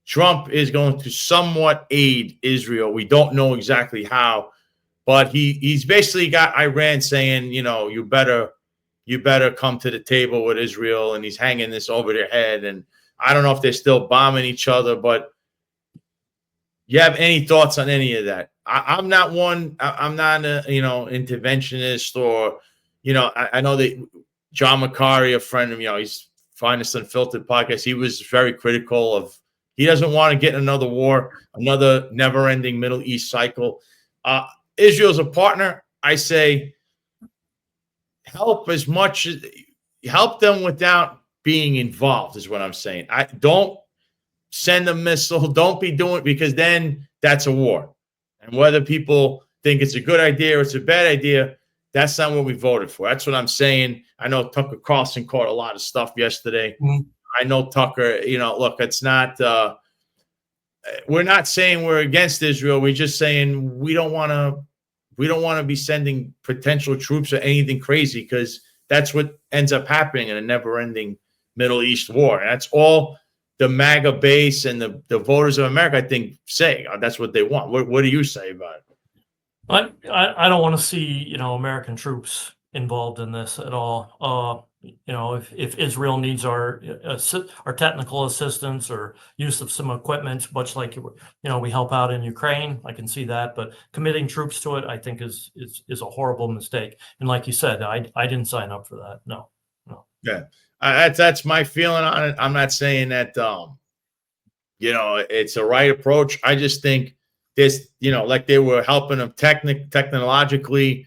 Trump is going to somewhat aid Israel. We don't know exactly how, but he's basically got Iran saying, you better come to the table with Israel, and he's hanging this over their head. And I don't know if they're still bombing each other, but you have any thoughts on any of that? I'm not one. I'm not a interventionist, or I know that John McCarty, a friend of he's Finest Unfiltered podcast. He was very critical of. He doesn't want to get another war, another never-ending Middle East cycle. Israel's a partner. I say help as much as help them without being involved is what I'm saying. I don't send a missile. Don't be doing it, because then that's a war. And whether people think it's a good idea or it's a bad idea, that's not what we voted for. That's what I'm saying. I know Tucker Carlson caught a lot of stuff yesterday. Mm-hmm. I know Tucker, look, it's not, we're not saying we're against Israel. We're just saying we don't want to be sending potential troops or anything crazy, because that's what ends up happening in a never-ending Middle East war. And that's all the MAGA base and the voters of America, I think, say. That's what they want. What do you say about it? I don't want to see, American troops involved in this at all. If Israel needs our technical assistance or use of some equipment, much like we help out in Ukraine, I can see that. But committing troops to it, I think, is a horrible mistake. And like you said, I didn't sign up for that. No. Yeah, that's my feeling on it. I'm not saying that it's a right approach. I just think this, like they were helping them technologically.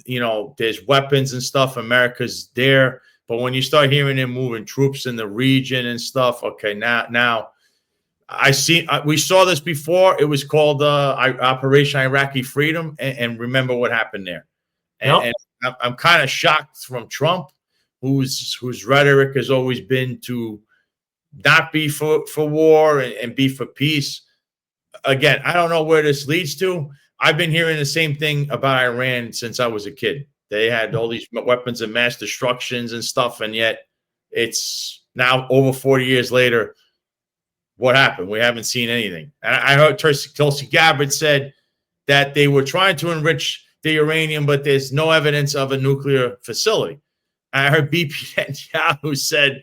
There's weapons and stuff. America's there. But when you start hearing them moving troops in the region and stuff, okay, now we saw this before. It was called Operation Iraqi Freedom, and remember what happened there. And I'm kind of shocked from Trump, whose rhetoric has always been to not be for war and be for peace. Again, I don't know where this leads to. I've been hearing the same thing about Iran since I was a kid. They had all these weapons of mass destructions and stuff, and yet it's now over 40 years later. What happened? We haven't seen anything. And I heard Tulsi Gabbard said that they were trying to enrich the uranium, but there's no evidence of a nuclear facility. And I heard BP Netanyahu said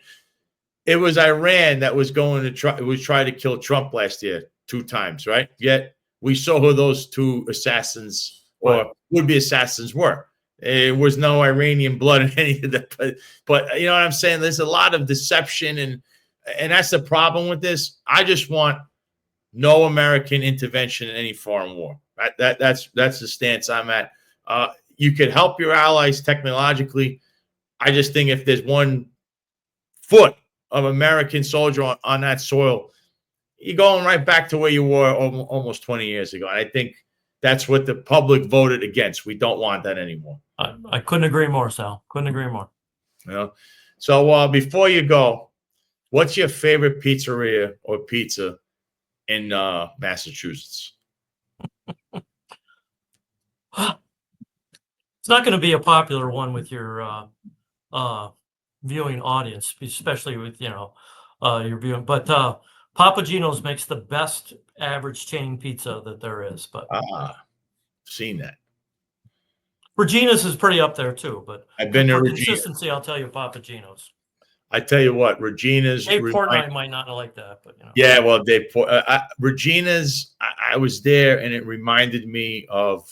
it was Iran that was going to try to kill Trump last year 2 times, right? Yet we saw who those 2 assassins or would-be assassins were. There was no Iranian blood in any of that. But you know what I'm saying? There's a lot of deception, and that's the problem with this. I just want no American intervention in any foreign war. That's the stance I'm at. You could help your allies technologically. I just think if there's 1 foot of American soldier on that soil, you're going right back to where you were almost 20 years ago. And I think that's what the public voted against. We don't want that anymore. I couldn't agree more, Sal. Couldn't agree more. Yeah. So before you go, what's your favorite pizzeria or pizza in Massachusetts? It's not going to be a popular one with your viewing audience, especially with your viewing. But Papa Gino's makes the best average chain pizza that there is. But Seen that. Regina's is pretty up there too. But I've been to for Regina. consistency, I'll tell you Papa Gino's. I tell you what, Regina's. Dave Portnoy might not like that, but Yeah, well, Regina's. I was there, and it reminded me of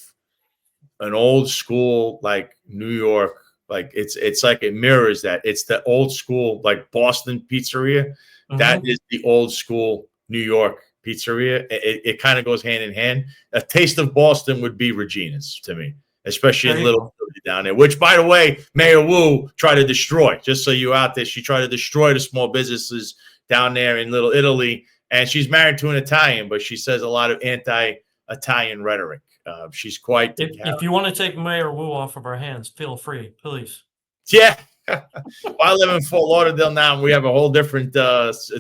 an old school, like New York. Like it's like it mirrors that. It's the old school, like Boston pizzeria. Mm-hmm. That is the old school New York pizzeria. It kind of goes hand in hand. A taste of Boston would be Regina's to me, especially in Little Italy down there, which, by the way, Mayor Wu tried to destroy. Just so you out there, she tried to destroy the small businesses down there in Little Italy. And she's married to an Italian, but she says a lot of anti-Italian rhetoric. She's quite. If you want to take Mayor Wu off of our hands, feel free, please. Yeah. Well, I live in Fort Lauderdale now, and we have a whole different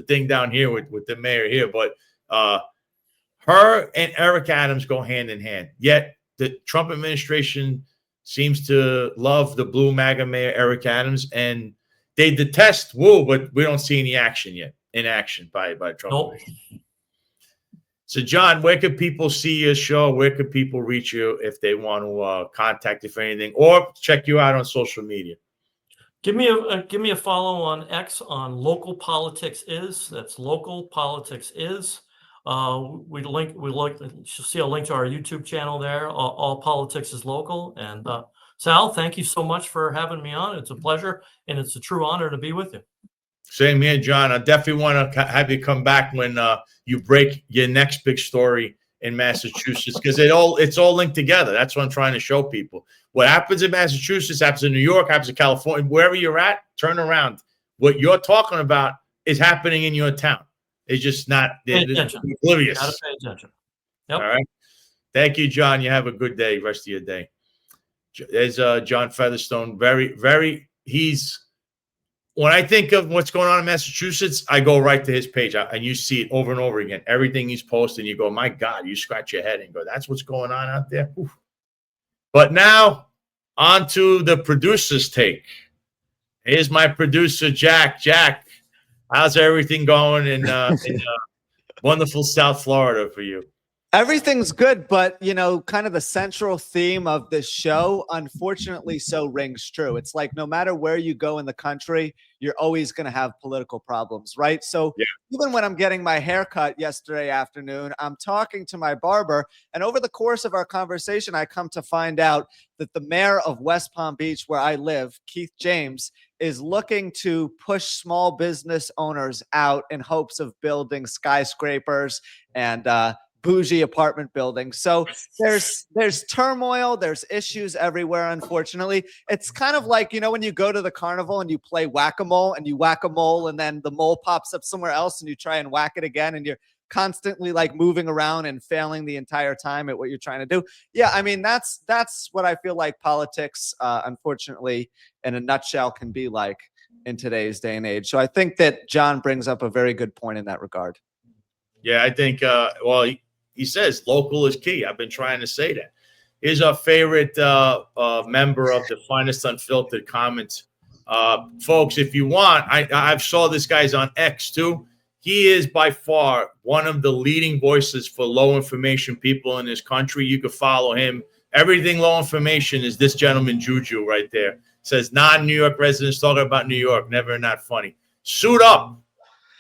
thing down here with the mayor here. But her and Eric Adams go hand in hand. Yet the Trump administration seems to love the blue MAGA mayor Eric Adams, and they detest Wu, but we don't see any action yet. Inaction by Trump. Nope. So, John, where could people see your show? Where could people reach you if they want to contact you for anything, or check you out on social media? Give me a follow on X on Local Politics Is. That's Local Politics Is. You'll see a link to our YouTube channel there. All Politics is Local. And Sal, thank you so much for having me on. It's a pleasure, and it's a true honor to be with you. Same here, John. I definitely want to have you come back when you break your next big story in Massachusetts, because it's all linked together. That's what I'm trying to show people. What happens in Massachusetts happens in New York, happens in California, wherever you're at. Turn around. What you're talking about is happening in your town. It's just not oblivious. You gotta pay attention. Yep. All right. Thank you, John. You have a good day. Rest of your day. There's Jon Fetherston. When I think of what's going on in Massachusetts, I go right to his page, and you see it over and over again. Everything he's posting, you go, my God, you scratch your head and go, that's what's going on out there. Oof. But now, on to the producer's take. Here's my producer, Jack. Jack, how's everything going in wonderful South Florida for you? Everything's good, but kind of the central theme of this show, unfortunately, so rings true. It's like no matter where you go in the country, you're always going to have political problems, right? So even when I'm getting my hair cut yesterday afternoon, I'm talking to my barber, and over the course of our conversation, I come to find out that the mayor of West Palm Beach, where I live, Keith James, is looking to push small business owners out in hopes of building skyscrapers and bougie apartment buildings. So there's turmoil, there's issues everywhere, unfortunately. It's kind of like, when you go to the carnival and you play whack-a-mole and you whack a mole and then the mole pops up somewhere else and you try and whack it again and you're constantly like moving around and failing the entire time at what you're trying to do. Yeah, I mean, that's what I feel like politics, unfortunately, in a nutshell can be like in today's day and age. So I think that John brings up a very good point in that regard. Yeah, I think, he says local is key. I've been trying to say that. Here's our favorite member of the Finest Unfiltered Comments. Folks, if you want, I've saw this guy's on X too. He is by far one of the leading voices for low information people in this country. You can follow him. Everything low information is this gentleman, Juju, right there. Says non-New York residents talking about New York. Never not funny. Suit up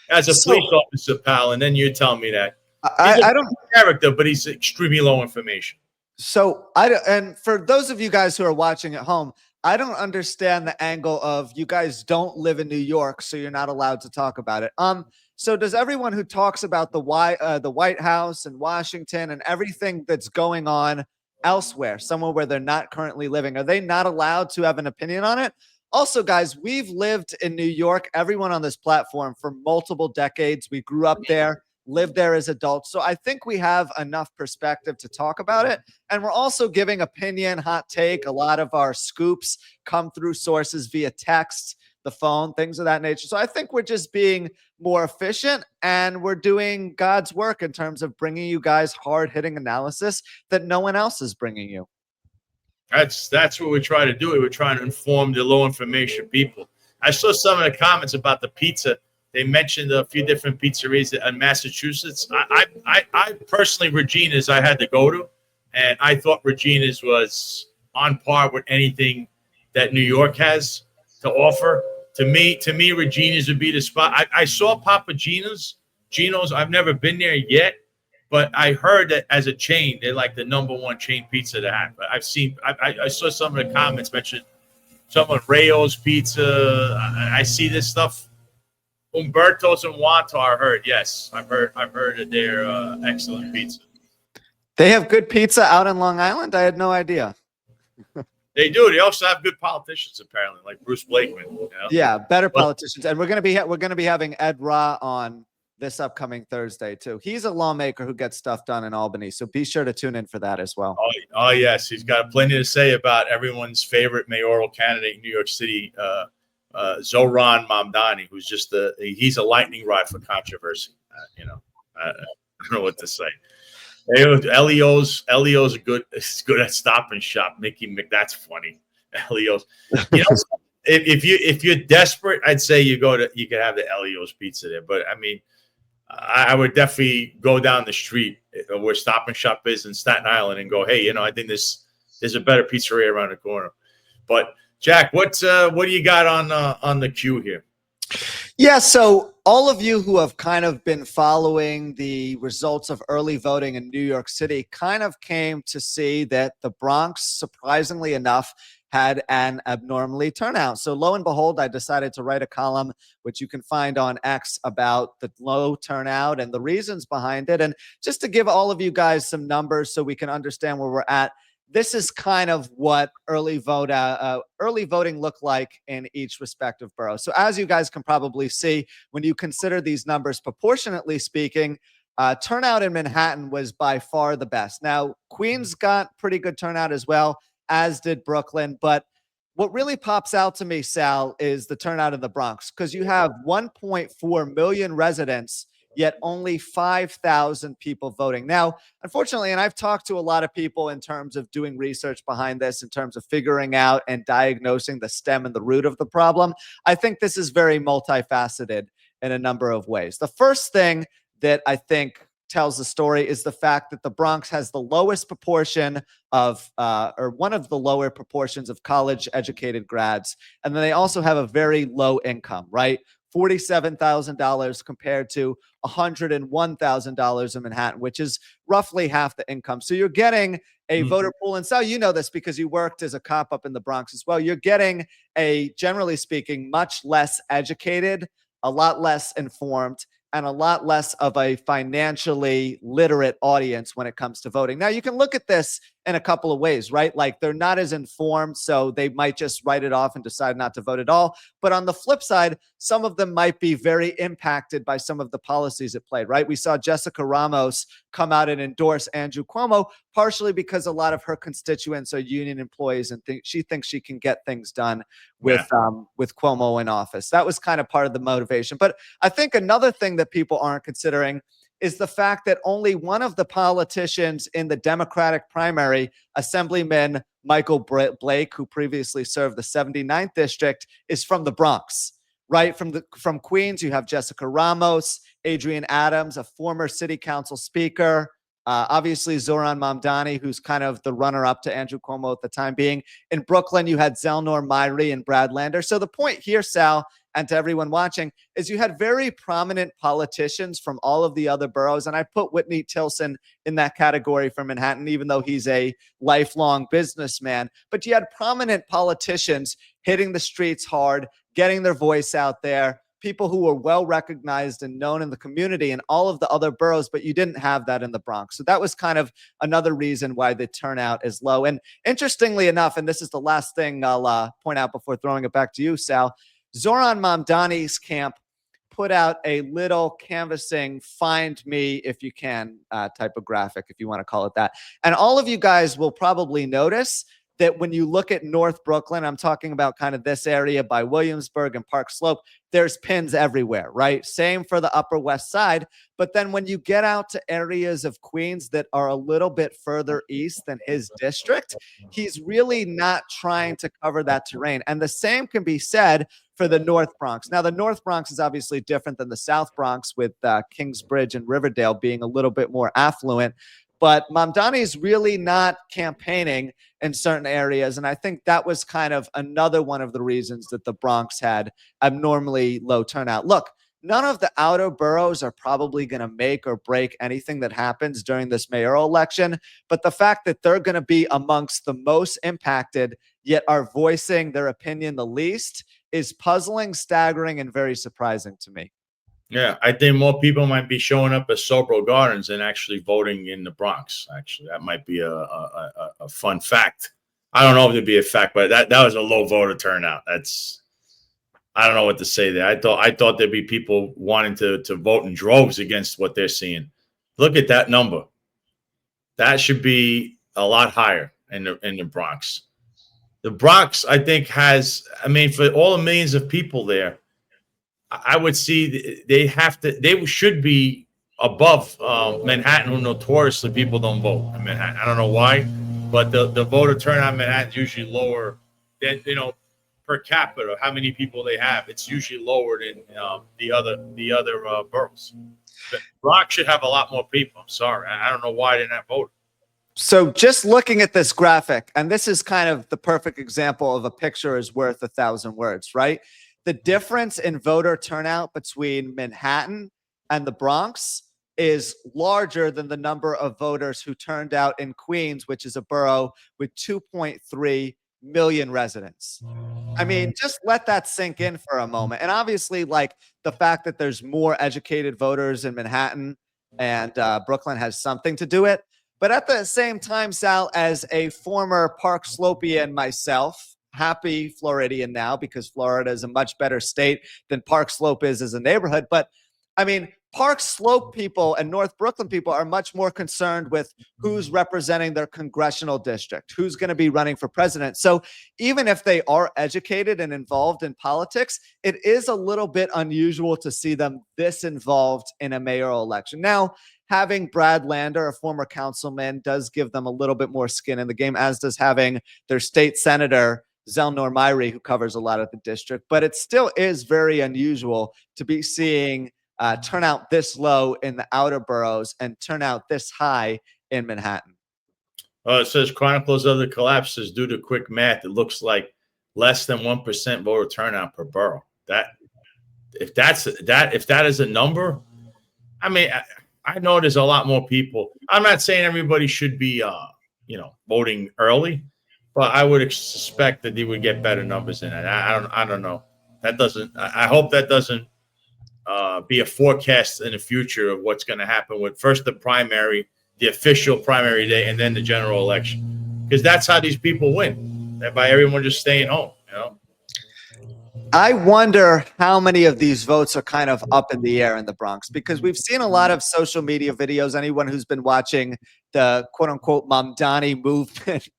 as a police officer, pal, and then you tell me that. I don't character, but he's extremely low information. So and for those of you guys who are watching at home, I don't understand the angle of you guys don't live in New York, so you're not allowed to talk about it. So does everyone who talks about the White House and Washington and everything that's going on elsewhere, somewhere where they're not currently living, are they not allowed to have an opinion on it? Also, guys, we've lived in New York, everyone on this platform, for multiple decades. We grew up there. lived there as adults. So I think we have enough perspective to talk about it. And we're also giving opinion, hot take. A lot of our scoops come through sources via text, the phone, things of that nature. So I think we're just being more efficient, and we're doing God's work in terms of bringing you guys hard-hitting analysis that no one else is bringing you. That's what we try to do. We're trying to inform the low information people. I saw some of the comments about the pizza. They mentioned a few different pizzerias in Massachusetts. I personally, Regina's, I had to go to, and I thought Regina's was on par with anything that New York has to offer. To me, Regina's would be the spot. I saw Papa Gino's. I've never been there yet, but I heard that as a chain, they're like the #1 chain pizza to have. But I saw some of the comments mention some of Rayo's Pizza. I see this stuff. Umberto's and Wanta, I heard. Yes, I've heard that they're excellent pizza. They have good pizza out in Long Island? I had no idea. They do. They also have good politicians, apparently, like Bruce Blakeman. You know? Yeah, better politicians. And we're gonna be having Ed Ra on this upcoming Thursday too. He's a lawmaker who gets stuff done in Albany, so be sure to tune in for that as well. Oh yes, he's got plenty to say about everyone's favorite mayoral candidate in New York City, Zohran Mamdani, who's just he's a lightning rod for controversy. I don't know what to say. Elio's is good at Stop and Shop. That's funny. Elio's. If you're desperate, I'd say you could have the Elio's pizza there. But I mean, I would definitely go down the street where Stop and Shop is in Staten Island and go, hey, I think there's a better pizzeria around the corner. But Jack, what do you got on the queue here? Yeah, so all of you who have kind of been following the results of early voting in New York City kind of came to see that the Bronx, surprisingly enough, had an abnormally turnout. So lo and behold, I decided to write a column, which you can find on X, about the low turnout and the reasons behind it. And just to give all of you guys some numbers so we can understand where we're at, this is kind of what early voting looked like in each respective borough. So as you guys can probably see, when you consider these numbers proportionately speaking, turnout in Manhattan was by far the best. Now, Queens got pretty good turnout as well, as did Brooklyn. But what really pops out to me, Sal, is the turnout in the Bronx, because you have 1.4 million residents, yet only 5,000 people voting. Now, unfortunately, and I've talked to a lot of people in terms of doing research behind this, in terms of figuring out and diagnosing the stem and the root of the problem, I think this is very multifaceted in a number of ways. The first thing that I think tells the story is the fact that the Bronx has the lowest proportion of, or one of the lower proportions of college-educated grads. And then they also have a very low income, right? $47,000 compared to $101,000 in Manhattan, which is roughly half the income. So you're getting a voter pool. And Sal, you know this because you worked as a cop up in the Bronx as well. You're getting a, generally speaking, much less educated, a lot less informed, and a lot less of a financially literate audience when it comes to voting. Now, you can look at this in a couple of ways, right? Like, they're not as informed, so they might just write it off and decide not to vote at all. But on the flip side, some of them might be very impacted by some of the policies at play, right? We saw Jessica Ramos come out and endorse Andrew Cuomo, partially because a lot of her constituents are union employees and she thinks she can get things done with Cuomo in office. That was kind of part of the motivation. But I think another thing that people aren't considering is the fact that only one of the politicians in the Democratic primary, Assemblyman Michael Blake, who previously served the 79th district, is from the Bronx, right? From Queens, you have Jessica Ramos, Adrian Adams, a former city council speaker, obviously Zohran Mamdani, who's kind of the runner-up to Andrew Cuomo at the time being. In Brooklyn, you had Zelnor Myrie and Brad Lander. So the point here, Sal, and to everyone watching, is you had very prominent politicians from all of the other boroughs. And I put Whitney Tilson in that category for Manhattan, even though he's a lifelong businessman. But you had prominent politicians hitting the streets hard, getting their voice out there, people who were well recognized and known in the community in all of the other boroughs, but you didn't have that in the Bronx. So that was kind of another reason why the turnout is low. And interestingly enough, and this is the last thing I'll point out before throwing it back to you, Sal, Zohran Mamdani's camp put out a little canvassing find me if you can type of graphic, if you want to call it that. And all of you guys will probably notice that when you look at North Brooklyn, I'm talking about kind of this area by Williamsburg and Park Slope, there's pins everywhere, right? Same for the Upper West Side. But then when you get out to areas of Queens that are a little bit further east than his district, he's really not trying to cover that terrain. And the same can be said for the North Bronx. Now, the North Bronx is obviously different than the South Bronx, with Kingsbridge and Riverdale being a little bit more affluent. But Mamdani is really not campaigning in certain areas. And I think that was kind of another one of the reasons that the Bronx had abnormally low turnout. Look, none of the outer boroughs are probably going to make or break anything that happens during this mayoral election. But the fact that they're going to be amongst the most impacted, yet are voicing their opinion the least, is puzzling, staggering, and very surprising to me. Yeah, I think more people might be showing up at Sobro Gardens than actually voting in the Bronx. Actually, that might be a fun fact. I don't know if it'd be a fact, but that was a low voter turnout. I don't know what to say there. I thought there'd be people wanting to vote in droves against what they're seeing. Look at that number. That should be a lot higher in the Bronx. The Bronx, I think, has, I mean, for all the millions of people there, I would see they should be above Manhattan, who notoriously people don't vote in Manhattan. I don't know why, but the voter turnout in Manhattan is usually lower than, per capita, how many people they have. It's usually lower than the other boroughs. The Bronx should have a lot more people. I'm sorry. I don't know why they're not voting. So just looking at this graphic, and this is kind of the perfect example of a picture is worth 1,000 words, right? The difference in voter turnout between Manhattan and the Bronx is larger than the number of voters who turned out in Queens, which is a borough with 2.3 million residents. I mean, just let that sink in for a moment. And obviously, like, the fact that there's more educated voters in Manhattan and Brooklyn has something to do it. But at the same time, Sal, as a former Park Slopian myself, happy Floridian now, because Florida is a much better state than Park Slope is as a neighborhood. But I mean, Park Slope people and North Brooklyn people are much more concerned with who's representing their congressional district, who's going to be running for president. So even if they are educated and involved in politics, it is a little bit unusual to see them this involved in a mayoral election. Now, having Brad Lander, a former councilman, does give them a little bit more skin in the game, as does having their state senator, Zelnor Myrie, who covers a lot of the district. But it still is very unusual to be seeing turnout this low in the outer boroughs and turnout this high in Manhattan. It says chronicles of the collapses due to quick math. It looks like less than 1% voter turnout per borough. If that is a number, I mean, I know there's a lot more people. I'm not saying everybody should be, voting early, but I would suspect that they would get better numbers in that. I don't know. That doesn't. I hope that doesn't be a forecast in the future of what's going to happen with first the primary, the official primary day, and then the general election, because that's how these people win. By everyone just staying home. I wonder how many of these votes are kind of up in the air in the Bronx, because we've seen a lot of social media videos. Anyone who's been watching the quote unquote Mamdani movement,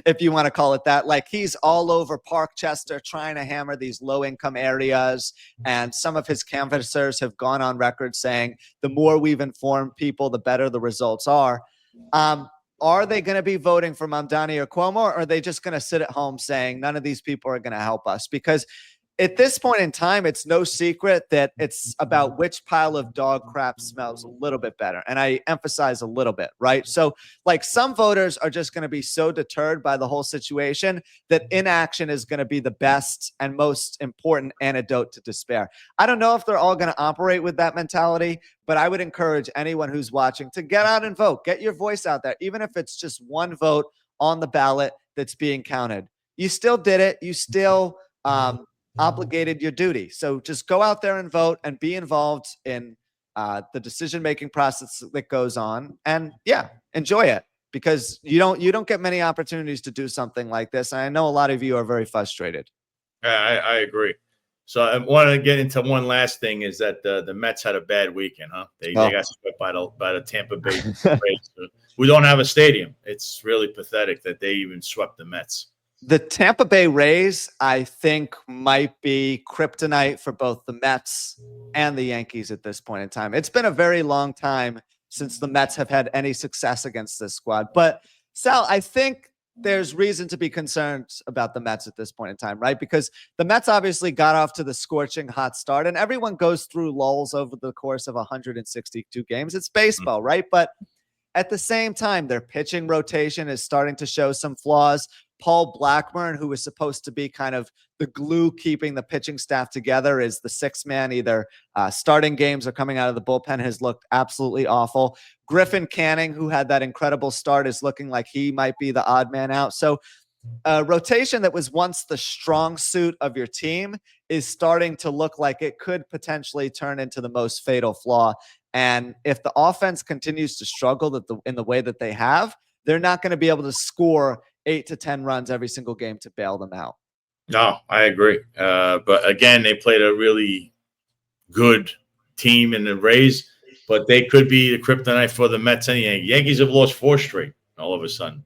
if you want to call it that, like, he's all over Parkchester trying to hammer these low income areas. And some of his canvassers have gone on record saying the more we've informed people, the better the results are. Are they going to be voting for Mamdani or Cuomo, or are they just going to sit at home saying none of these people are going to help us? Because at this point in time, it's no secret that it's about which pile of dog crap smells a little bit better. And I emphasize a little bit, right? So, like, some voters are just going to be so deterred by the whole situation that inaction is going to be the best and most important antidote to despair. I don't know if they're all going to operate with that mentality, but I would encourage anyone who's watching to get out and vote. Get your voice out there, even if it's just one vote on the ballot that's being counted. You still did it. You still obligated your duty. So just go out there and vote and be involved in the decision-making process that goes on, and enjoy it, because you don't get many opportunities to do something like this. And I know a lot of you are very frustrated. I agree. So I wanted to get into one last thing is that the Mets had a bad weekend, huh? They got swept by the Tampa Bay Rays. We don't have a stadium. It's really pathetic that they even swept the Mets. The Tampa Bay Rays, I think, might be kryptonite for both the Mets and the Yankees at this point in time. It's been a very long time since the Mets have had any success against this squad. But, Sal, I think there's reason to be concerned about the Mets at this point in time, right? Because the Mets obviously got off to the scorching hot start, and everyone goes through lulls over the course of 162 games. It's baseball, right? But at the same time, their pitching rotation is starting to show some flaws. Paul Blackburn, who was supposed to be kind of the glue keeping the pitching staff together, is the sixth man, either starting games or coming out of the bullpen, has looked absolutely awful. Griffin Canning, who had that incredible start, is looking like he might be the odd man out. So rotation that was once the strong suit of your team is starting to look like it could potentially turn into the most fatal flaw. And if the offense continues to struggle in the way that they have, they're not going to be able to score 8 to 10 runs every single game to bail them out. No, I agree. But again, they played a really good team in the Rays, but they could be the kryptonite for the Mets and the Yankees. Yankees have lost 4 straight all of a sudden.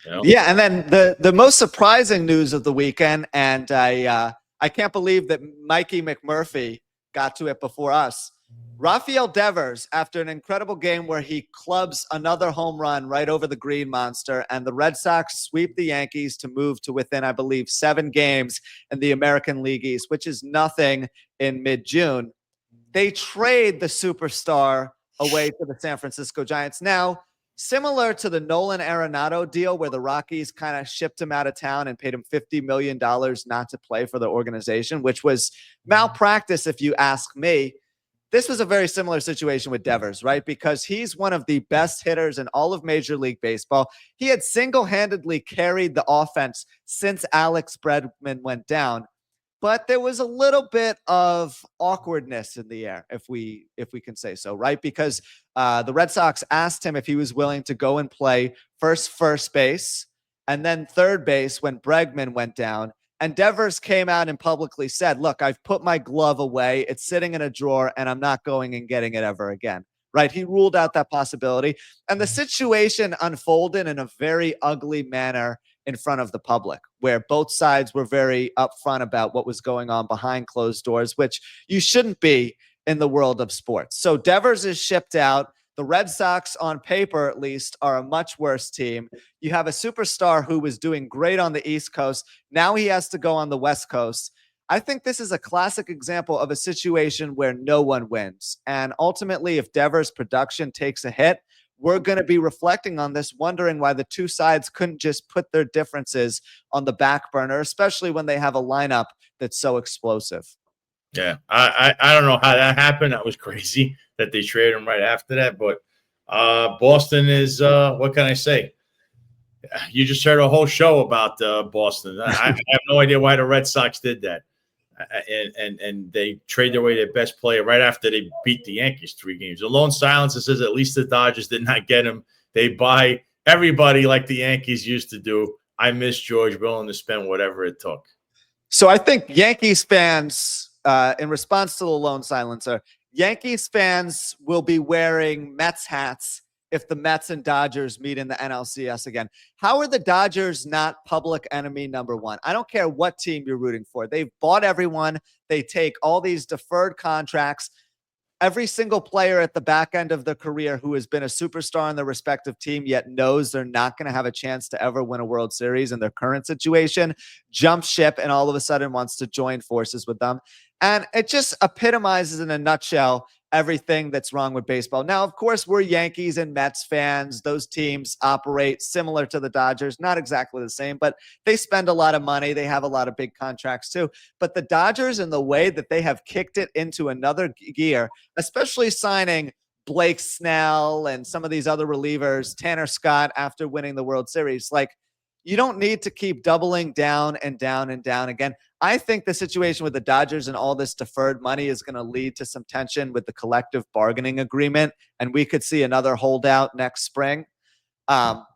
You know? Yeah, and then the most surprising news of the weekend, and I can't believe that Mikey McMurphy got to it before us. Rafael Devers, after an incredible game where he clubs another home run right over the Green Monster, and the Red Sox sweep the Yankees to move to within, I believe, 7 games in the American League East, which is nothing in mid-June. They trade the superstar away to the San Francisco Giants. Now, similar to the Nolan Arenado deal where the Rockies kind of shipped him out of town and paid him $50 million not to play for the organization, which was malpractice if you ask me. This was a very similar situation with Devers, right? Because he's one of the best hitters in all of Major League Baseball. He had single-handedly carried the offense since Alex Bregman went down. But there was a little bit of awkwardness in the air, if we can say so, right? Because the Red Sox asked him if he was willing to go and play first base and then third base when Bregman went down. And Devers came out and publicly said, look, I've put my glove away. It's sitting in a drawer, and I'm not going and getting it ever again. Right? He ruled out that possibility. And the situation unfolded in a very ugly manner in front of the public, where both sides were very upfront about what was going on behind closed doors, which you shouldn't be in the world of sports. So Devers is shipped out. The Red Sox, on paper at least, are a much worse team. You have a superstar who was doing great on the East Coast. Now he has to go on the West Coast. I think this is a classic example of a situation where no one wins. And ultimately, if Devers' production takes a hit, we're going to be reflecting on this, wondering why the two sides couldn't just put their differences on the back burner, especially when they have a lineup that's so explosive. Yeah, I don't know how that happened. That was crazy that they traded him right after that. But Boston is, what can I say? You just heard a whole show about Boston. I have no idea why the Red Sox did that. And they trade away their best player right after they beat the Yankees 3 games. The lone silence says at least the Dodgers did not get him. They buy everybody like the Yankees used to do. I miss George, willing to spend whatever it took. So I think Yankees fans, in response to the lone silencer, Yankees fans will be wearing Mets hats if the Mets and Dodgers meet in the NLCS again. How are the Dodgers not public enemy number 1? I don't care what team you're rooting for. They've bought everyone. They take all these deferred contracts. Every single player at the back end of their career who has been a superstar in their respective team yet knows they're not going to have a chance to ever win a World Series in their current situation, jumps ship and all of a sudden wants to join forces with them. And it just epitomizes in a nutshell everything that's wrong with baseball. Now, of course, we're Yankees and Mets fans. Those teams operate similar to the Dodgers, not exactly the same, but they spend a lot of money. They have a lot of big contracts too. But the Dodgers, in the way that they have kicked it into another gear, especially signing Blake Snell and some of these other relievers, Tanner Scott, after winning the World Series, like, you don't need to keep doubling down and down and down again. I think the situation with the Dodgers and all this deferred money is going to lead to some tension with the collective bargaining agreement, and we could see another holdout next spring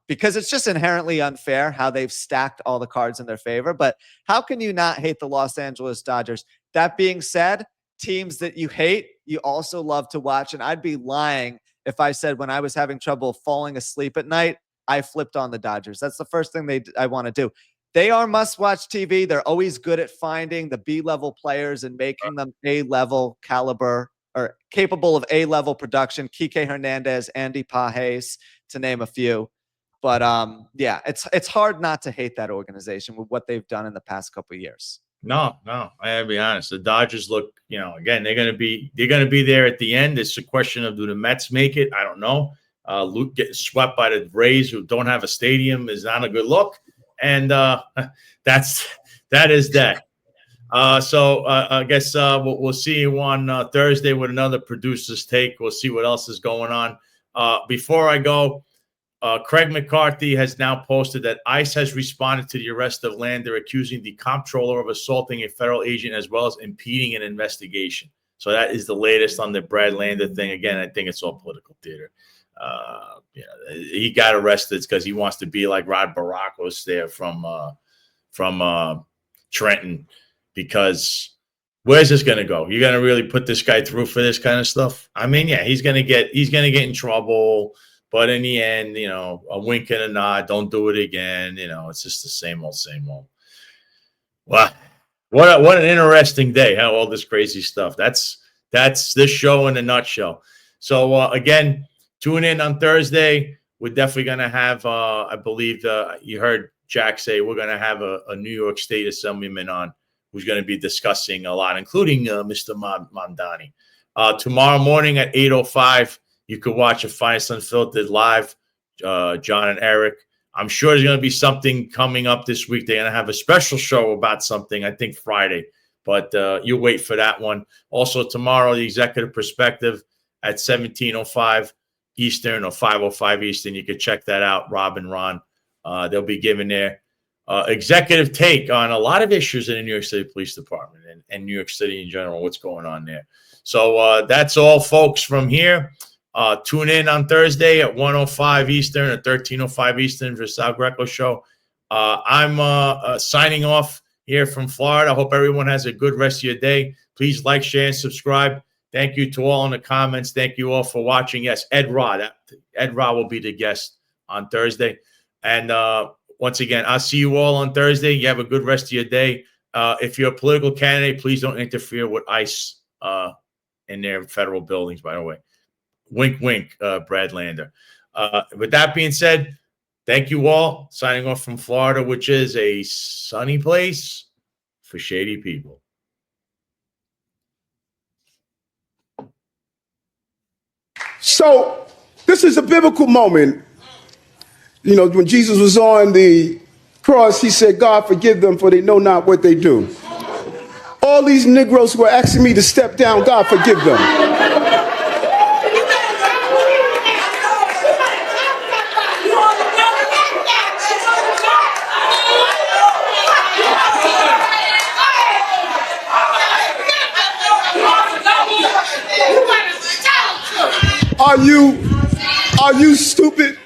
because it's just inherently unfair how they've stacked all the cards in their favor. But how can you not hate the Los Angeles Dodgers? That being said, teams that you hate, you also love to watch. And I'd be lying if I said when I was having trouble falling asleep at night, I flipped on the Dodgers. That's the first thing I want to do. They are must-watch TV. They're always good at finding the B-level players and making them A-level caliber or capable of A-level production. Kike Hernandez, Andy Pages, to name a few. But yeah, it's hard not to hate that organization with what they've done in the past couple of years. No, I gotta be honest. The Dodgers look, again, they're gonna be there at the end. It's a question of, do the Mets make it? I don't know. Luke getting swept by the Rays, who don't have a stadium, is not a good look. And that is that. So I guess we'll see you on Thursday with another producer's take. We'll see what else is going on. Before I go, Craig McCarthy has now posted that ICE has responded to the arrest of Lander, accusing the comptroller of assaulting a federal agent as well as impeding an investigation. So that is the latest on the Brad Lander thing. Again, I think it's all political theater. He got arrested because he wants to be like Rod Baracos there from Trenton. Because where's this going to go? You're going to really put this guy through for this kind of stuff? I mean, yeah, he's going to get in trouble. But in the end, a wink and a nod, don't do it again. It's just the same old, same old. Wow. What an interesting day, huh? All this crazy stuff. That's this show in a nutshell. So, again, tune in on Thursday. We're definitely going to have, I believe you heard Jack say, we're going to have a New York State Assemblyman on who's going to be discussing a lot, including Mr. Mamdani. Tomorrow morning at 8:05, you could watch a Finest Unfiltered live, John and Eric. I'm sure there's going to be something coming up this week. They're going to have a special show about something, I think Friday. But you wait for that one. Also tomorrow, the Executive Perspective at 17:05 Eastern or 5:05 Eastern. You can check that out, Rob and Ron. They'll be giving their executive take on a lot of issues in the New York City Police Department and New York City in general, what's going on there. So that's all, folks, from here. Tune in on Thursday at 1:05 Eastern or 13:05 Eastern for Sal Greco Show. I'm signing off here from Florida. I hope everyone has a good rest of your day. Please like, share, and subscribe. Thank you to all in the comments. Thank you all for watching. Yes, Ed Ra will be the guest on Thursday. And once again, I'll see you all on Thursday. You have a good rest of your day. If you're a political candidate, please don't interfere with ICE in their federal buildings, by the way. Wink, wink, Brad Lander. With that being said, thank you all. Signing off from Florida, which is a sunny place for shady people. So this is a biblical moment. When Jesus was on the cross, he said, God, forgive them, for they know not what they do. All these Negroes who are asking me to step down, God, forgive them. Are you stupid?